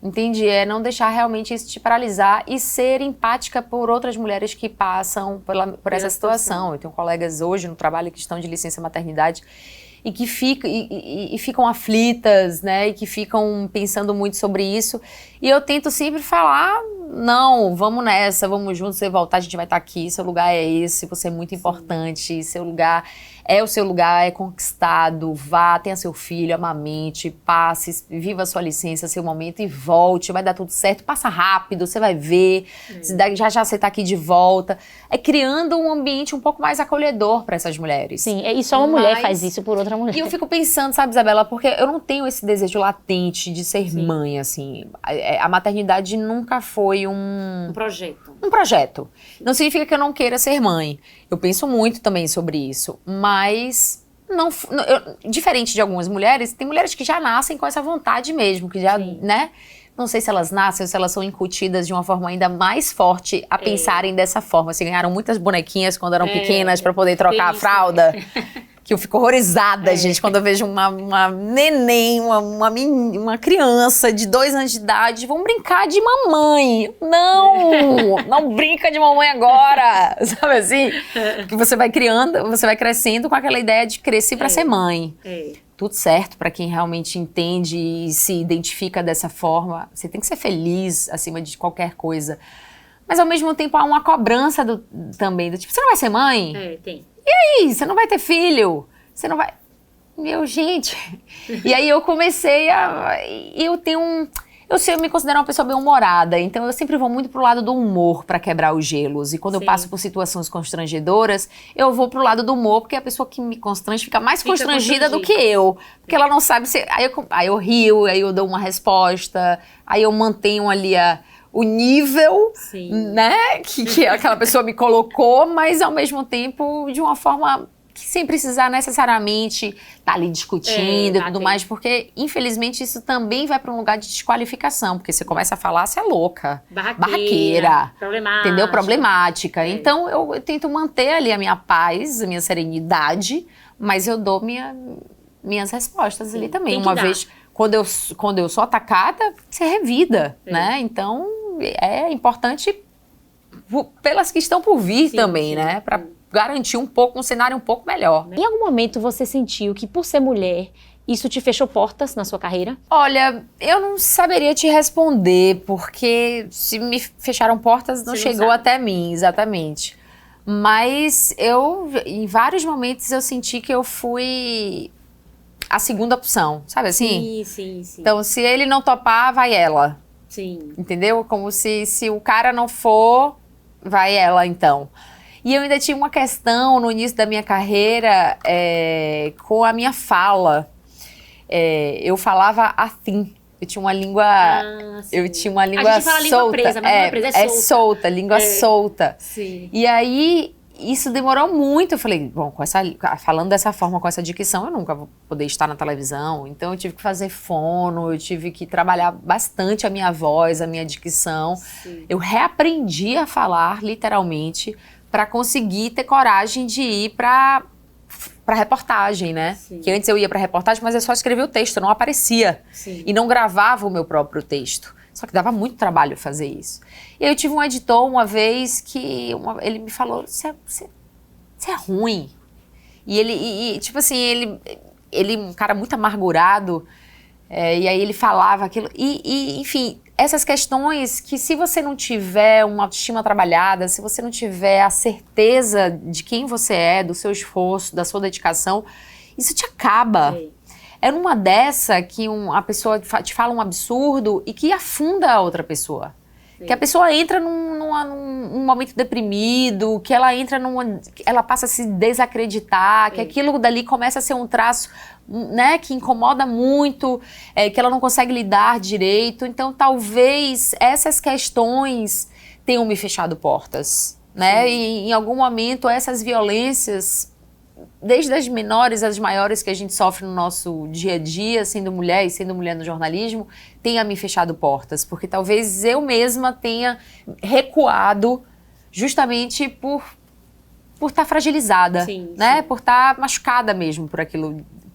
Entendi, é não deixar realmente isso te paralisar e ser empática por outras mulheres que passam por essa situação. Eu tenho colegas hoje no trabalho que estão de licença maternidade e que ficam aflitas, né, e que ficam pensando muito sobre isso. E eu tento sempre falar, não, vamos nessa, vamos juntos, você voltar, a gente vai estar aqui, seu lugar é esse, você é muito importante, seu lugar é o seu lugar, é conquistado, vá, tenha seu filho, amamente, passe, viva a sua licença, seu momento e volte, vai dar tudo certo, passa rápido, você vai ver, já você tá aqui de volta. É criando um ambiente um pouco mais acolhedor para essas mulheres. Sim, e só uma mulher faz isso por outra mulher. E eu fico pensando, sabe, Isabela, porque eu não tenho esse desejo latente de ser mãe, assim. A maternidade nunca foi um projeto. Um projeto. Não significa que eu não queira ser mãe. Eu penso muito também sobre isso, mas diferente de algumas mulheres, tem mulheres que já nascem com essa vontade mesmo, que já, né? Não sei se elas nascem ou se elas são incutidas de uma forma ainda mais forte a pensarem dessa forma. Assim, ganharam muitas bonequinhas quando eram pequenas para poder trocar a fralda. Que eu fico horrorizada, gente, quando eu vejo uma neném, uma criança de 2 anos de idade, vão brincar de mamãe. Não brinca de mamãe agora, sabe assim? Que você vai criando, você vai crescendo com aquela ideia de crescer para ser mãe. Tudo certo para quem realmente entende e se identifica dessa forma. Você tem que ser feliz acima de qualquer coisa. Mas ao mesmo tempo há uma cobrança também, do tipo, você não vai ser mãe? Tem. E aí, você não vai ter filho? Você não vai... gente... E aí eu comecei eu me considero uma pessoa bem-humorada, então eu sempre vou muito pro lado do humor para quebrar os gelos. E quando eu passo por situações constrangedoras, eu vou pro lado do humor, porque a pessoa que me constrange fica mais constrangida do que eu. Porque ela não sabe se... Aí eu rio, aí eu dou uma resposta, aí eu mantenho ali o nível, né, que aquela pessoa me colocou, mas ao mesmo tempo de uma forma sem precisar necessariamente estar ali discutindo e tudo bater. mais, porque infelizmente isso também vai para um lugar de desqualificação, porque você começa a falar, você é louca, barraqueira, problemática. entendeu? Problemática. É. Então eu tento manter ali a minha paz, a minha serenidade, mas eu dou minhas respostas ali também. tem que Uma dar. vez, quando eu sou atacada, você revida, né? Então é importante pelas que estão por vir também, né? Para garantir um cenário um pouco melhor. Em algum momento você sentiu que, por ser mulher, isso te fechou portas na sua carreira? Olha, eu não saberia te responder, porque se me fecharam portas, não Você não chegou sabe. até mim, exatamente. Mas em vários momentos, eu senti que eu fui a segunda opção, sabe assim? Sim. Então, se ele não topar, vai ela, Sim. entendeu? Como se o cara não for, vai ela, então. E eu ainda tinha uma questão no início da minha carreira com a minha fala. Eu falava assim. Eu tinha uma língua. Eu tinha uma língua a gente fala solta. língua presa, mas não é presa, é solta. solta, língua solta. Sim. E aí, isso demorou muito. Eu falei, bom, falando dessa forma, com essa dicção, eu nunca vou poder estar na televisão. Então, eu tive que fazer fono, eu tive que trabalhar bastante a minha voz, a minha dicção. Sim. Eu reaprendi a falar, literalmente, para conseguir ter coragem de ir para reportagem, né? Sim. Que antes eu ia para reportagem, mas eu só escrevia o texto, eu não aparecia. Sim. E não gravava o meu próprio texto. Só que dava muito trabalho fazer isso. E eu tive um editor uma vez que ele me falou, você é ruim. E ele, tipo assim, ele um cara muito amargurado, e aí ele falava aquilo. Enfim, essas questões que se você não tiver uma autoestima trabalhada, se você não tiver a certeza de quem você é, do seu esforço, da sua dedicação, isso te acaba. É numa dessa que a pessoa te fala um absurdo e que afunda a outra pessoa. Que a pessoa entra num momento deprimido, que ela entra ela passa a se desacreditar, que aquilo dali começa a ser um traço, né, que incomoda muito, que ela não consegue lidar direito. Então, talvez essas questões tenham me fechado portas, né? E em algum momento essas violências, desde as menores às maiores que a gente sofre no nosso dia a dia, sendo mulher e sendo mulher no jornalismo, tenha me fechado portas, porque talvez eu mesma tenha recuado justamente por estar fragilizada, né? Por estar machucada mesmo por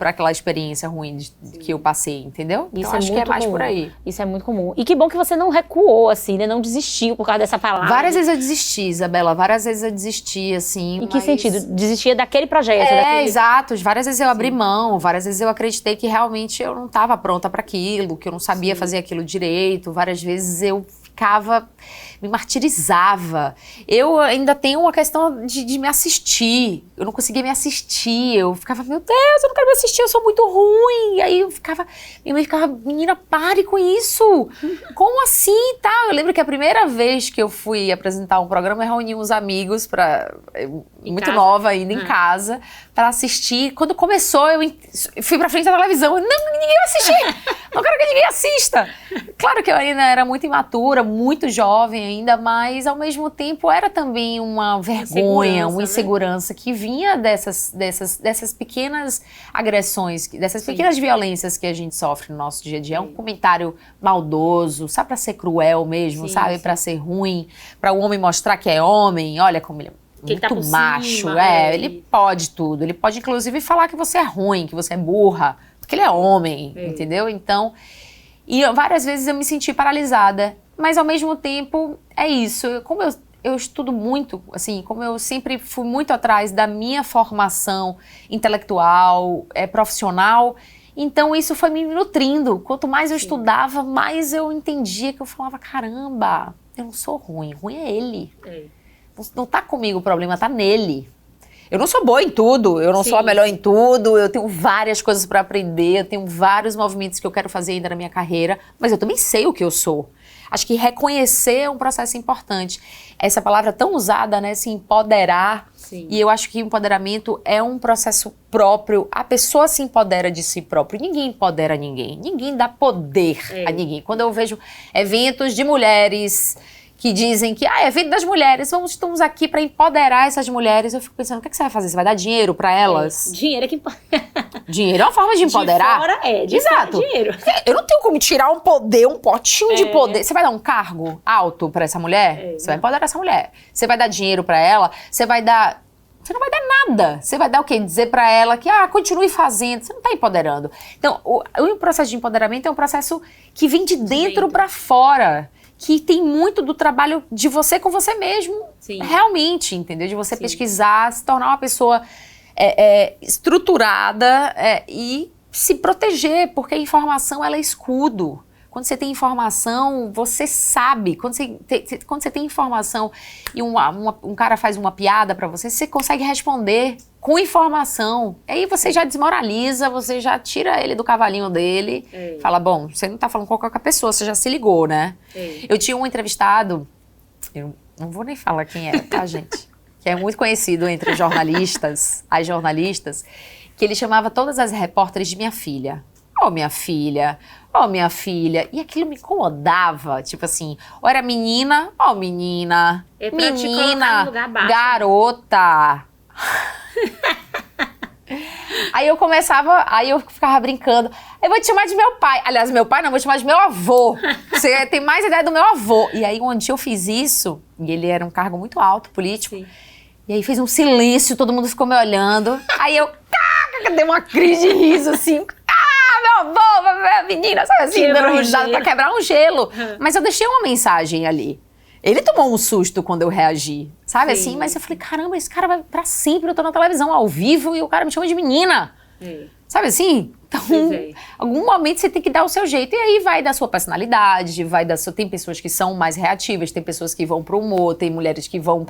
aquela experiência ruim que eu passei, entendeu? Então Isso acho que é mais por aí. Isso é muito comum. E que bom que você não recuou, assim, né? Não desistiu por causa dessa palavra. Várias vezes eu desisti, Isabela, várias vezes eu desisti, assim. Em que sentido? Desistia daquele projeto? Exato. Várias vezes eu abri mão, várias vezes eu acreditei que realmente eu não estava pronta para aquilo, que eu não sabia fazer aquilo direito. Várias vezes eu me martirizava. Eu ainda tenho uma questão de me assistir. Eu não conseguia me assistir. Eu ficava, meu Deus, eu não quero me assistir, eu sou muito ruim. E aí minha mãe ficava, menina, pare com isso. Como assim, tá? Eu lembro que a primeira vez que eu fui apresentar um programa, eu reuni uns amigos muito casa? nova ainda em casa, para assistir. Quando começou, eu fui pra frente da televisão. Não, ninguém vai assistir. Não quero que ninguém assista. Claro que eu ainda era muito imatura, muito jovem ainda, mas ao mesmo tempo era também uma vergonha, uma insegurança que vinha dessas pequenas agressões, dessas pequenas violências que a gente sofre no nosso dia a dia. É um comentário maldoso, sabe, pra ser cruel mesmo, sabe, pra ser ruim, pra o homem mostrar que é homem, olha como ele é. Que ele tá Muito por macho, cima, ele pode tudo. Ele pode, inclusive, falar que você é ruim, que você é burra, porque ele é homem, entendeu? Então, e várias vezes eu me senti paralisada, mas ao mesmo tempo é isso. Como eu estudo muito, assim, como eu sempre fui muito atrás da minha formação intelectual, profissional, então isso foi me nutrindo. Quanto mais eu estudava, mais eu entendia que eu falava, caramba, eu não sou ruim, ruim é ele. Não tá comigo o problema, tá nele. Eu não sou boa em tudo, eu não sou a melhor em tudo, eu tenho várias coisas para aprender, eu tenho vários movimentos que eu quero fazer ainda na minha carreira, mas eu também sei o que eu sou. Acho que reconhecer é um processo importante. Essa palavra tão usada, né, se empoderar, e eu acho que empoderamento é um processo próprio, a pessoa se empodera de si próprio, ninguém empodera ninguém dá poder a ninguém. Quando eu vejo eventos de mulheres que dizem que é evento das mulheres, estamos aqui para empoderar essas mulheres. Eu fico pensando, o que você vai fazer? Você vai dar dinheiro para elas? Dinheiro é que... Dinheiro é uma forma de empoderar. De fora de Exato. fora dinheiro. Eu não tenho como tirar um poder, um potinho de poder. Você vai dar um cargo alto para essa mulher? Você vai empoderar essa mulher. Você vai dar dinheiro para ela? Você vai dar... Você não vai dar nada. Você vai dar o quê? Dizer pra ela que, continue fazendo. Você não tá empoderando. Então, o processo de empoderamento é um processo que vem de dentro pra fora. Que tem muito do trabalho de você com você mesmo. Sim. Realmente, entendeu? De você pesquisar, se tornar uma pessoa estruturada e se proteger. Porque a informação, ela é escudo. Quando você tem informação, você sabe. Quando você tem informação e um cara faz uma piada pra você, você consegue responder com informação. Aí você já desmoraliza, você já tira ele do cavalinho dele. Fala, bom, você não tá falando com qualquer pessoa, você já se ligou, né? Eu tinha um entrevistado, eu não vou nem falar quem é, tá, gente? Que é muito conhecido entre os jornalistas, as jornalistas, que ele chamava todas as repórteres de minha filha. Minha filha, minha filha. E aquilo me incomodava, tipo assim, ou era menina, menina, É pra te colocar no lugar baixo. Garota. Aí eu ficava brincando. Eu vou te chamar de meu pai. Aliás, meu pai não, vou te chamar de meu avô. Você tem mais ideia do meu avô. E aí, um dia eu fiz isso, e ele era um cargo muito alto, político. Sim. E aí fez um silêncio, todo mundo ficou me olhando. Aí eu dei uma crise de riso, assim. Meu avô, menina, sabe assim, dando risada pra quebrar um gelo. Mas eu deixei uma mensagem ali. Ele tomou um susto quando eu reagi, sabe assim? Mas eu falei, caramba, esse cara vai pra sempre, eu tô na televisão ao vivo e o cara me chama de menina. Sabe assim? Então, algum momento você tem que dar o seu jeito. E aí vai da sua personalidade, tem pessoas que são mais reativas, tem pessoas que vão pro humor, tem mulheres que vão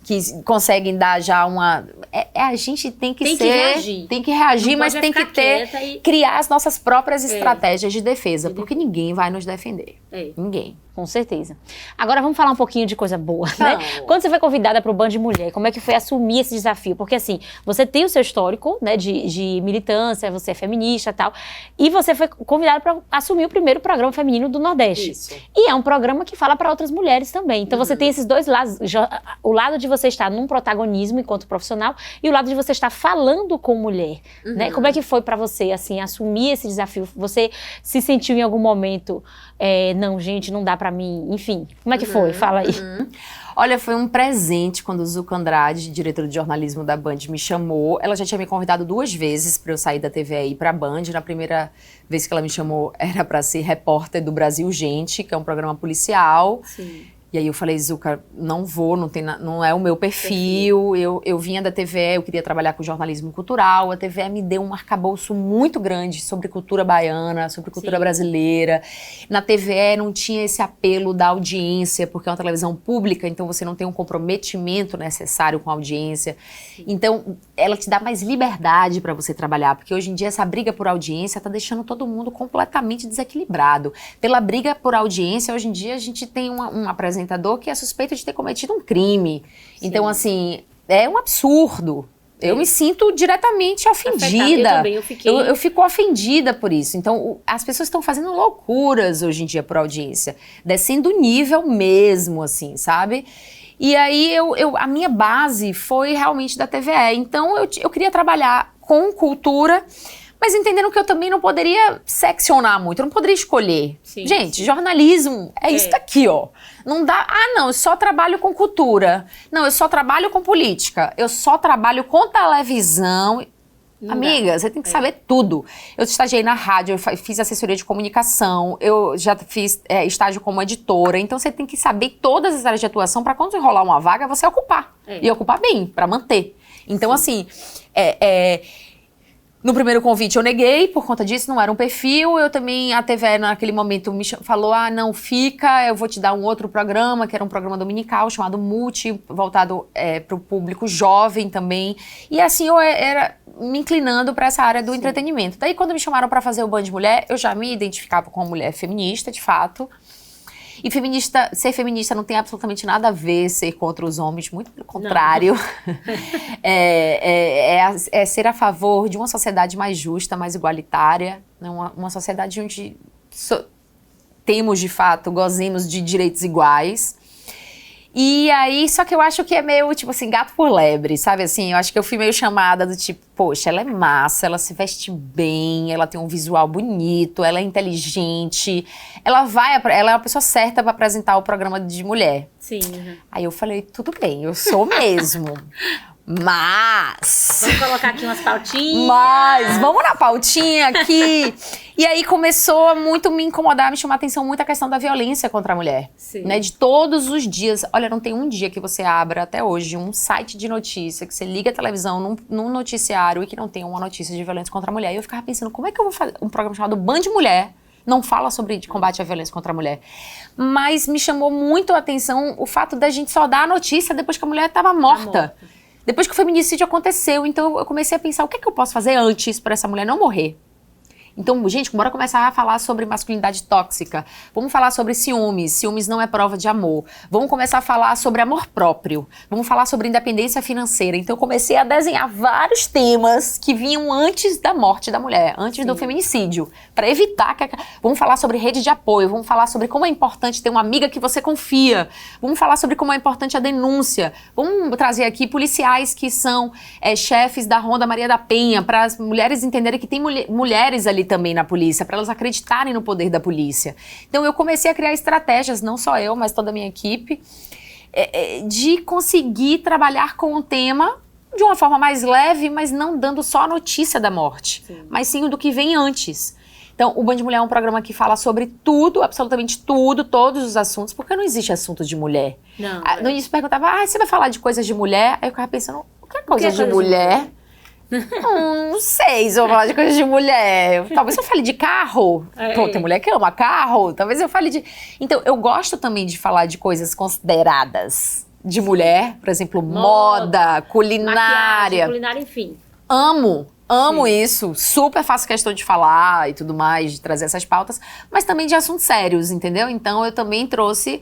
que conseguem dar já uma... a gente tem que reagir. Tem que reagir, mas tem que criar as nossas próprias estratégias de defesa, porque ninguém vai nos defender. Ninguém. Com certeza. Agora vamos falar um pouquinho de coisa boa, né? Quando você foi convidada para o Band Mulher, como é que foi assumir esse desafio? Porque assim, você tem o seu histórico, né, de militância, você é feminista e tal, e você foi convidada para assumir o primeiro programa feminino do Nordeste. Isso. E é um programa que fala para outras mulheres também. Então você tem esses dois lados, o lado de você estar num protagonismo enquanto profissional e o lado de você estar falando com mulher, né? Como é que foi para você, assim, assumir esse desafio? Você se sentiu em algum momento, não, gente, não dá para mim, enfim, como é que foi? Fala aí. Olha, foi um presente quando o Zuca Andrade, diretora de jornalismo da Band, me chamou. Ela já tinha me convidado 2 vezes para eu sair da TV e ir pra Band. Na primeira vez que ela me chamou, era para ser repórter do Brasil Gente, que é um programa policial. Sim. E aí eu falei, Zuca, não vou, não é o meu perfil. Eu vinha da TVE, eu queria trabalhar com jornalismo cultural. A TVE me deu um arcabouço muito grande sobre cultura baiana, sobre cultura brasileira. Na TVE não tinha esse apelo da audiência, porque é uma televisão pública, então você não tem um comprometimento necessário com a audiência. Então, ela te dá mais liberdade para você trabalhar, porque hoje em dia essa briga por audiência tá deixando todo mundo completamente desequilibrado. Pela briga por audiência, hoje em dia a gente tem um apresentador que é suspeito de ter cometido um crime. Então, assim, é um absurdo. Eu me sinto diretamente ofendida. Eu também, eu fiquei. Eu fico ofendida por isso. Então, as pessoas estão fazendo loucuras hoje em dia por audiência. Descendo o nível mesmo, assim, sabe? E aí, a minha base foi realmente da TVE. Então, eu queria trabalhar com cultura, mas entendendo que eu também não poderia seccionar muito, eu não poderia escolher. Gente, jornalismo é isso daqui, ó. Não dá, não, eu só trabalho com cultura. Não, eu só trabalho com política. Eu só trabalho com televisão. Amiga, você tem que saber tudo. Eu estagiei na rádio, eu fiz assessoria de comunicação, eu já fiz estágio como editora. Então você tem que saber todas as áreas de atuação para quando enrolar uma vaga, você ocupar. E ocupar bem, para manter. Então, assim, no primeiro convite eu neguei, por conta disso, não era um perfil. Eu também, a TVE naquele momento me falou, não, fica, eu vou te dar um outro programa, que era um programa dominical, chamado Multi, voltado para o público jovem também. E assim, eu era me inclinando para essa área do entretenimento. Daí, quando me chamaram para fazer o Band Mulher, eu já me identificava como mulher feminista, de fato. E ser feminista não tem absolutamente nada a ver ser contra os homens, muito pelo contrário. É ser a favor de uma sociedade mais justa, mais igualitária, né? Uma sociedade onde temos, de fato, gozemos de direitos iguais. E aí, só que eu acho que é meio, tipo assim, gato por lebre, sabe assim? Eu acho que eu fui meio chamada do tipo, poxa, ela é massa, ela se veste bem, ela tem um visual bonito, ela é inteligente, ela é uma pessoa certa pra apresentar o programa de mulher. Sim. Aí eu falei, tudo bem, eu sou mesmo. Mas... Vamos colocar aqui umas pautinhas. Mas, vamos na pautinha aqui. E aí começou a muito me incomodar, me chamar a atenção muito a questão da violência contra a mulher. Sim. Né? De todos os dias. Olha, não tem um dia que você abra até hoje um site de notícia, que você liga a televisão num noticiário e que não tenha uma notícia de violência contra a mulher. E eu ficava pensando, como é que eu vou fazer um programa chamado Band Mulher? Não fala sobre combate à violência contra a mulher. Mas me chamou muito a atenção o fato da gente só dar a notícia depois que a mulher estava morta. Depois que o feminicídio aconteceu, então eu comecei a pensar, o que é que eu posso fazer antes para essa mulher não morrer? Então, gente, bora começar a falar sobre masculinidade tóxica. Vamos falar sobre ciúmes. Ciúmes não é prova de amor. Vamos começar a falar sobre amor próprio. Vamos falar sobre independência financeira. Então, eu comecei a desenhar vários temas que vinham antes da morte da mulher, antes do feminicídio, para evitar que... Vamos falar sobre rede de apoio. Vamos falar sobre como é importante ter uma amiga que você confia. Vamos falar sobre como é importante a denúncia. Vamos trazer aqui policiais que são chefes da Ronda Maria da Penha, para as mulheres entenderem que tem mulheres ali também na polícia, para elas acreditarem no poder da polícia. Então eu comecei a criar estratégias, não só eu, mas toda a minha equipe, de conseguir trabalhar com o tema de uma forma mais leve, mas não dando só a notícia da morte, mas sim o do que vem antes. Então, o Band Mulher é um programa que fala sobre tudo, absolutamente tudo, todos os assuntos, porque não existe assunto de mulher. Não, no início perguntava, você vai falar de coisas de mulher? Aí eu ficava pensando, o que é coisa de mulher? Não sei se eu vou falar de coisas de mulher. Talvez eu fale de carro. Pô, tem mulher que ama carro. Talvez eu fale de... Então, eu gosto também de falar de coisas consideradas de mulher. Por exemplo, moda, culinária. Culinária, enfim. Amo isso. Super faço questão de falar e tudo mais, de trazer essas pautas. Mas também de assuntos sérios, entendeu? Então, eu também trouxe...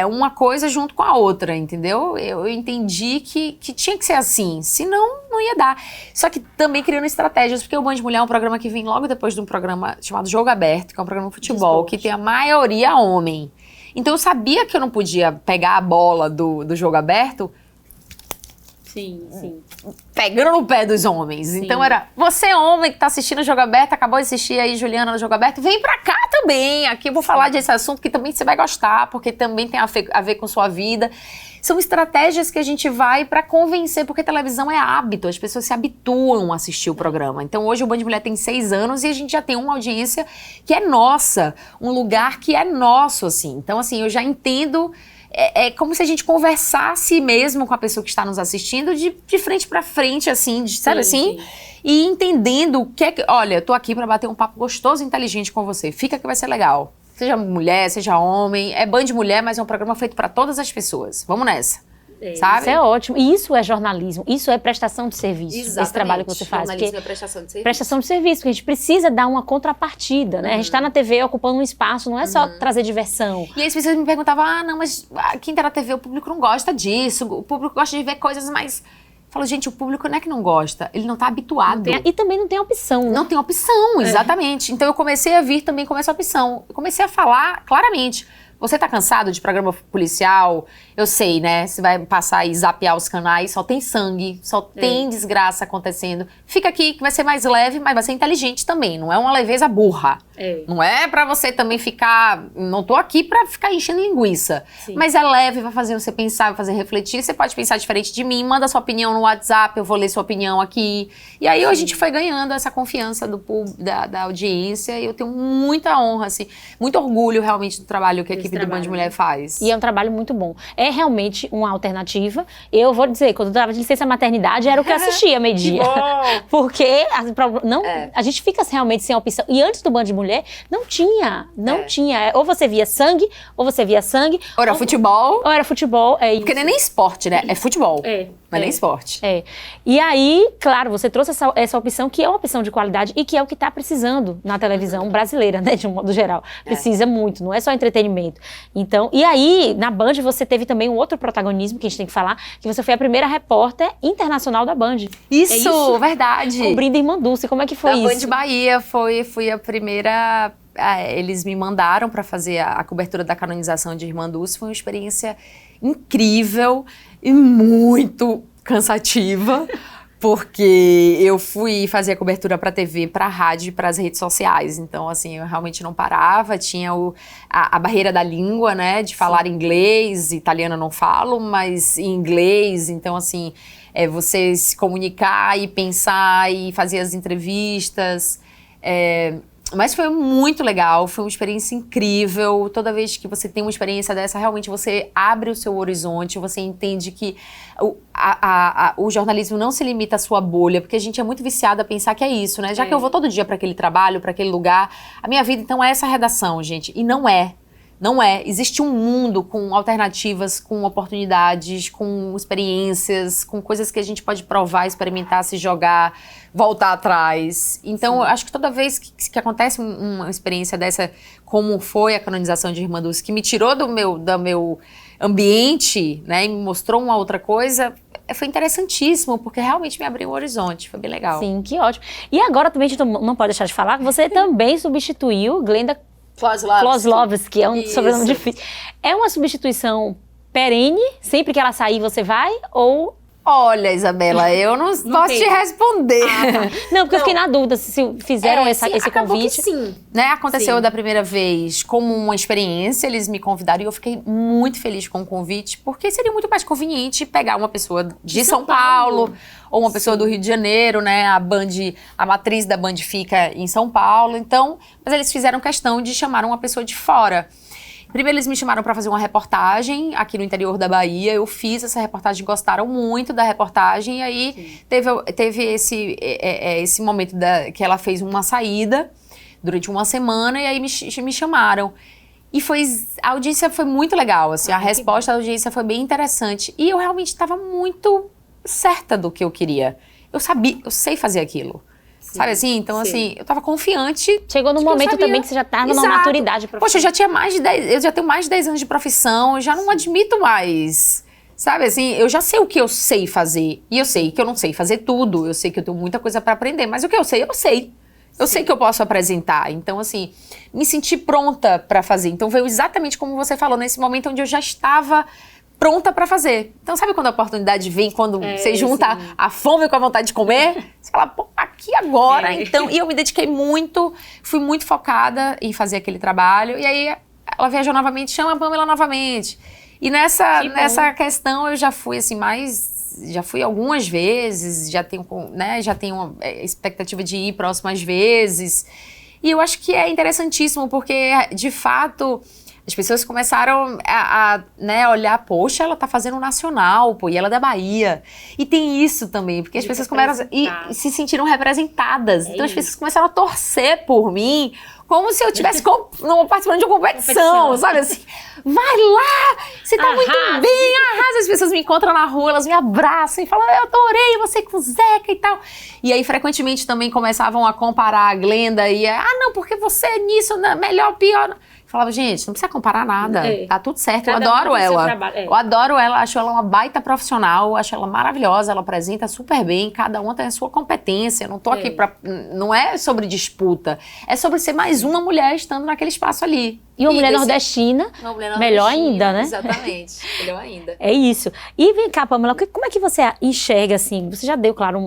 uma coisa junto com a outra, entendeu? Eu entendi que tinha que ser assim, senão não ia dar. Só que também criando estratégias, porque o Band Mulher é um programa que vem logo depois de um programa chamado Jogo Aberto, que é um programa de futebol, que tem a maioria homem. Então eu sabia que eu não podia pegar a bola do Jogo Aberto Sim. pegando no pé dos homens. Sim. Então era, você homem que tá assistindo o Jogo Aberto, acabou de assistir aí Juliana no Jogo Aberto, vem pra cá também, aqui eu vou falar desse assunto que também você vai gostar, porque também tem a ver com sua vida. São estratégias que a gente vai pra convencer, porque televisão é hábito, as pessoas se habituam a assistir o programa. Então hoje o Band Mulher tem 6 anos e a gente já tem uma audiência que é nossa, um lugar que é nosso, assim. Então assim, eu já entendo... É como se a gente conversasse mesmo com a pessoa que está nos assistindo de frente para frente, assim, sabe assim? E entendendo o que é que... Olha, eu tô aqui para bater um papo gostoso e inteligente com você. Fica que vai ser legal. Seja mulher, seja homem. É Band Mulher, mas é um programa feito para todas as pessoas. Vamos nessa. Sabe? Isso é ótimo. E isso é jornalismo. Isso é prestação de serviço. Exatamente. Esse trabalho que você faz. Jornalismo é prestação de serviço. Prestação de serviço, porque a gente precisa dar uma contrapartida, né? A gente tá na TV ocupando um espaço, não é só trazer diversão. E aí as pessoas me perguntavam, não, mas quem tá na TV, o público não gosta disso, o público gosta de ver coisas mais... Eu falo, gente, o público não é que não gosta, ele não tá habituado. E também não tem opção, né? Não tem opção, exatamente. Então eu comecei a vir também com essa opção. Eu comecei a falar claramente. Você tá cansado de programa policial? Eu sei, né? Você vai passar e zapear os canais, só tem sangue, só tem desgraça acontecendo. Fica aqui que vai ser mais leve, mas vai ser inteligente também. Não é uma leveza burra. Não é pra você também ficar... Não tô aqui pra ficar enchendo linguiça. Sim. Mas é leve, vai fazer você pensar, vai fazer refletir. Você pode pensar diferente de mim, manda sua opinião no WhatsApp, eu vou ler sua opinião aqui. E aí a gente foi ganhando essa confiança da audiência. E eu tenho muita honra, assim, muito orgulho realmente do trabalho que a equipe do Band Mulher faz. E é um trabalho muito bom. É realmente uma alternativa. Eu vou dizer, quando eu tava de licença maternidade, era o que eu assistia meio-dia. Porque a gente fica realmente sem opção. E antes do Band Mulher, não tinha. Ou você via sangue, ou você via sangue. Ou era futebol. Ou era futebol. Porque não é nem esporte, né? É futebol. Não é nem esporte. E aí, claro, você trouxe essa opção, que é uma opção de qualidade e que é o que está precisando na televisão brasileira, né? De um modo geral. Precisa muito, não é só entretenimento. Então, e aí, na Band, você teve também um outro protagonismo que a gente tem que falar, que você foi a primeira repórter internacional da Band. Isso, verdade. Cobrindo Irmã Dulce, como é que foi da isso? Band Bahia, fui a primeira eles me mandaram para fazer a cobertura da canonização de Irmã Dulce. Foi uma experiência incrível e muito cansativa, porque eu fui fazer a cobertura para a TV, para a rádio e para as redes sociais. Então, assim, eu realmente não parava. Tinha a barreira da língua, né, de falar inglês. Italiano eu não falo, mas em inglês. Então, assim, você se comunicar e pensar e fazer as entrevistas. Mas foi muito legal, foi uma experiência incrível. Toda vez que você tem uma experiência dessa, realmente você abre o seu horizonte, você entende que o jornalismo não se limita à sua bolha, porque a gente é muito viciado a pensar que é isso, né? Já que eu vou todo dia para aquele trabalho, para aquele lugar, a minha vida então é essa redação, gente. E não é. Não é. Existe um mundo com alternativas, com oportunidades, com experiências, com coisas que a gente pode provar, experimentar, se jogar, voltar atrás. Então, eu acho que toda vez que acontece uma experiência dessa, como foi a canonização de Irmã Dulce, que me tirou do meu ambiente, né, e me mostrou uma outra coisa, foi interessantíssimo, porque realmente me abriu o horizonte, foi bem legal. Sim, que ótimo. E agora também a gente não pode deixar de falar que você também substituiu Glenda Kozlowski, é um sobrenome difícil. É uma substituição perene? Sempre que ela sair, você vai? Ou... Olha, Isabela, eu não posso te responder. Não, porque eu fiquei na dúvida se fizeram esse convite. Que sim, né? Aconteceu da primeira vez como uma experiência, eles me convidaram e eu fiquei muito feliz com o convite, porque seria muito mais conveniente pegar uma pessoa de São Paulo ou uma pessoa do Rio de Janeiro, né? A matriz da Band fica em São Paulo, então, mas eles fizeram questão de chamar uma pessoa de fora. Primeiro eles me chamaram para fazer uma reportagem aqui no interior da Bahia, eu fiz essa reportagem, gostaram muito da reportagem, e aí teve esse momento que ela fez uma saída durante uma semana, e aí me chamaram. E a audiência foi muito legal, assim, a resposta da audiência foi bem interessante, e eu realmente estava muito certa do que eu queria. Eu sei fazer aquilo. Sabe assim? Então, assim, eu tava confiante. Chegou no momento também que você já tá numa maturidade profissional. Poxa, eu já tenho mais de 10 anos de profissão, eu já não admito mais. Sabe assim, eu já sei o que eu sei fazer. E eu sei que eu não sei fazer tudo, eu sei que eu tenho muita coisa pra aprender, mas o que eu sei, eu sei. Eu sei que eu posso apresentar. Então, assim, me senti pronta pra fazer. Então, veio exatamente como você falou, nesse momento onde eu já estava pronta pra fazer. Então, sabe quando a oportunidade vem, quando você junta a fome com a vontade de comer? Você fala, pô, aqui agora. Então, e eu me dediquei muito, fui muito focada em fazer aquele trabalho. E aí, ela viajou novamente, chama a Pamela novamente. E nessa questão, eu já fui, assim, já fui algumas vezes, já tenho uma expectativa de ir próximas vezes. E eu acho que é interessantíssimo, porque, de fato, as pessoas começaram a olhar, poxa, ela tá fazendo um nacional, pô, e ela é da Bahia. E tem isso também, porque as pessoas começaram e se sentiram representadas. Então as pessoas começaram a torcer por mim, como se eu estivesse participando de uma competição, sabe assim? Vai lá, você tá muito bem, arrasa. As pessoas me encontram na rua, elas me abraçam e falam, eu adorei você com o Zeca e tal. E aí, frequentemente, também começavam a comparar a Glenda e não, porque você é nisso, melhor, pior. Falava, gente, não precisa comparar nada, tá tudo certo, eu adoro ela. Eu adoro ela, acho ela uma baita profissional, acho ela maravilhosa, ela apresenta super bem, cada uma tem a sua competência, eu não tô aqui pra... Não é sobre disputa, é sobre ser mais uma mulher estando naquele espaço ali. E uma mulher nordestina, melhor ainda, né? Exatamente, melhor ainda. É isso. E vem cá, Pamela, como é que você enxerga, assim, você já deu, claro,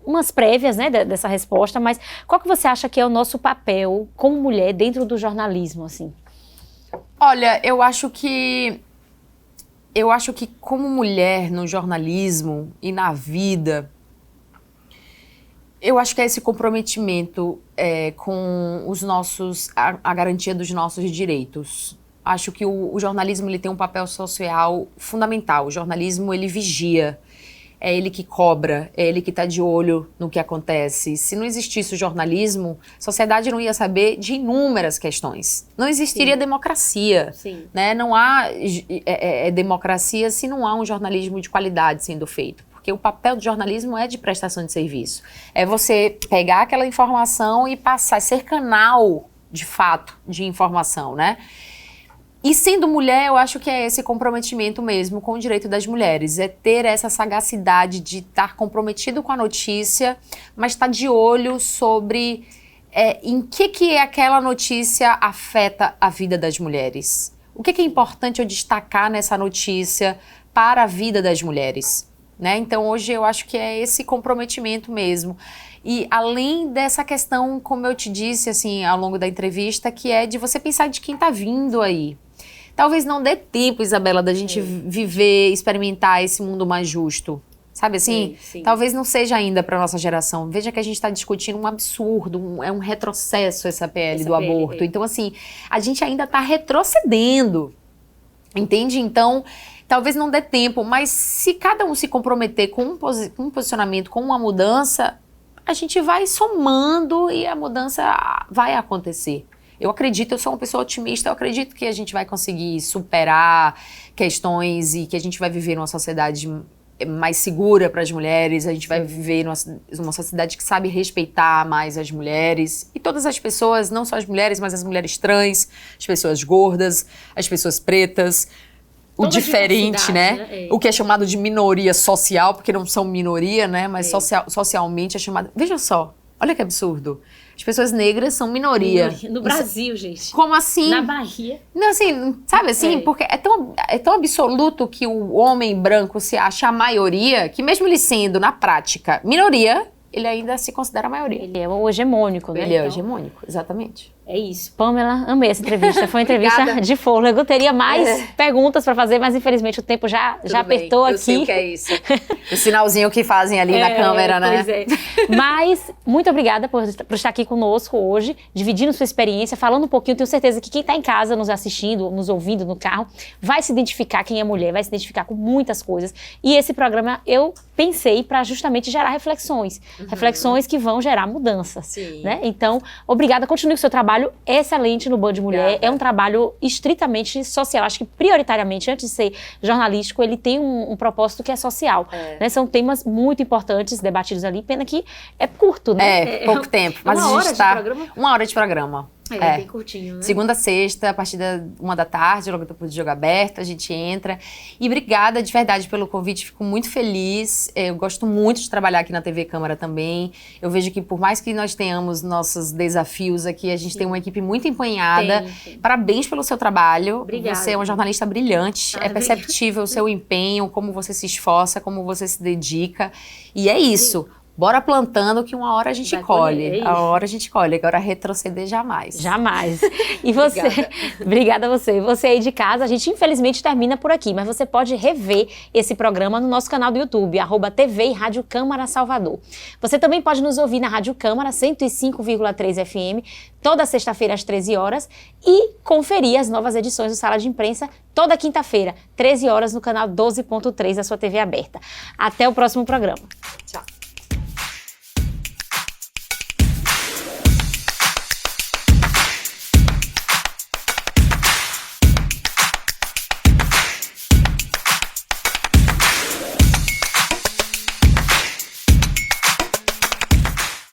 umas prévias, né, dessa resposta, mas qual que você acha que é o nosso papel como mulher dentro do jornalismo, assim? Olha, eu acho que como mulher no jornalismo e na vida, eu acho que é esse comprometimento com a garantia dos nossos direitos. Acho que o jornalismo ele tem um papel social fundamental. O jornalismo ele vigia. É ele que cobra, é ele que está de olho no que acontece. Se não existisse o jornalismo, a sociedade não ia saber de inúmeras questões. Não existiria democracia. Né? Não há democracia se não há um jornalismo de qualidade sendo feito. Porque o papel do jornalismo é de prestação de serviço. É você pegar aquela informação e passar, ser canal, de fato, de informação, né? E sendo mulher, eu acho que é esse comprometimento mesmo com o direito das mulheres. É ter essa sagacidade de estar comprometido com a notícia, mas estar de olho sobre em que aquela notícia afeta a vida das mulheres? O que é importante eu destacar nessa notícia para a vida das mulheres? Né? Então, hoje eu acho que é esse comprometimento mesmo. E além dessa questão, como eu te disse assim, ao longo da entrevista, que é de você pensar de quem está vindo aí. Talvez não dê tempo, Isabela, da gente viver, experimentar esse mundo mais justo. Sabe assim? Sim. Talvez não seja ainda para nossa geração. Veja que a gente está discutindo um absurdo, é um retrocesso essa PL do aborto. Então, assim, a gente ainda está retrocedendo. Entende? Então, talvez não dê tempo, mas se cada um se comprometer com um posicionamento, com uma mudança, a gente vai somando e a mudança vai acontecer. Eu acredito, eu sou uma pessoa otimista, eu acredito que a gente vai conseguir superar questões e que a gente vai viver numa sociedade mais segura para as mulheres, a gente vai viver numa sociedade que sabe respeitar mais as mulheres e todas as pessoas, não só as mulheres, mas as mulheres trans, as pessoas gordas, as pessoas pretas, o diferente, né? O que é chamado de minoria social, porque não são minoria, né? Mas socialmente é chamado... Veja só, olha que absurdo. As pessoas negras são minoria. No Brasil, gente. Como assim? Na Bahia. Não, assim, sabe assim? Porque é tão absoluto que o homem branco se acha a maioria, que mesmo ele sendo, na prática, minoria, ele ainda se considera a maioria. Ele é o hegemônico, né? Ele é o hegemônico, exatamente. É isso. Pamela, amei essa entrevista. Foi uma entrevista de fôlego. Teria mais perguntas para fazer, mas infelizmente o tempo já apertou aqui. Eu sei o que é isso. O sinalzinho que fazem ali na câmera, né? Pois é. Mas, muito obrigada por estar aqui conosco hoje, dividindo sua experiência, falando um pouquinho. Tenho certeza que quem está em casa nos assistindo, nos ouvindo no carro, vai se identificar quem é mulher, vai se identificar com muitas coisas. E esse programa eu pensei para justamente gerar reflexões. Reflexões que vão gerar mudanças. Sim. Né? Então, obrigada. Continue com o seu trabalho excelente no Band Mulher. Obrigada. É um trabalho estritamente social. Acho que prioritariamente, antes de ser jornalístico, ele tem um propósito que é social. Né? São temas muito importantes debatidos ali. Pena que é curto, né? Pouco tempo. Mas uma a gente hora de programa? 1 hora de programa. Bem curtinho, né? Segunda a sexta, a partir da 1h, logo depois do Jogo Aberto, a gente entra. E obrigada de verdade pelo convite, fico muito feliz. Eu gosto muito de trabalhar aqui na TV Câmara também. Eu vejo que por mais que nós tenhamos nossos desafios aqui, a gente tem uma equipe muito empenhada. Tem. Parabéns pelo seu trabalho. Obrigada. Você é uma jornalista brilhante. É perceptível o seu empenho, como você se esforça, como você se dedica. E é isso. Bora plantando que uma hora a gente colhe. A hora a gente colhe. Agora retroceder jamais. Jamais. E você? Obrigada a você. Você aí de casa, a gente infelizmente termina por aqui, mas você pode rever esse programa no nosso canal do YouTube, @TV e Rádio Câmara Salvador. Você também pode nos ouvir na Rádio Câmara 105,3 FM, toda sexta-feira às 13 horas e conferir as novas edições do Sala de Imprensa toda quinta-feira, 13 horas no canal 12.3 da sua TV aberta. Até o próximo programa.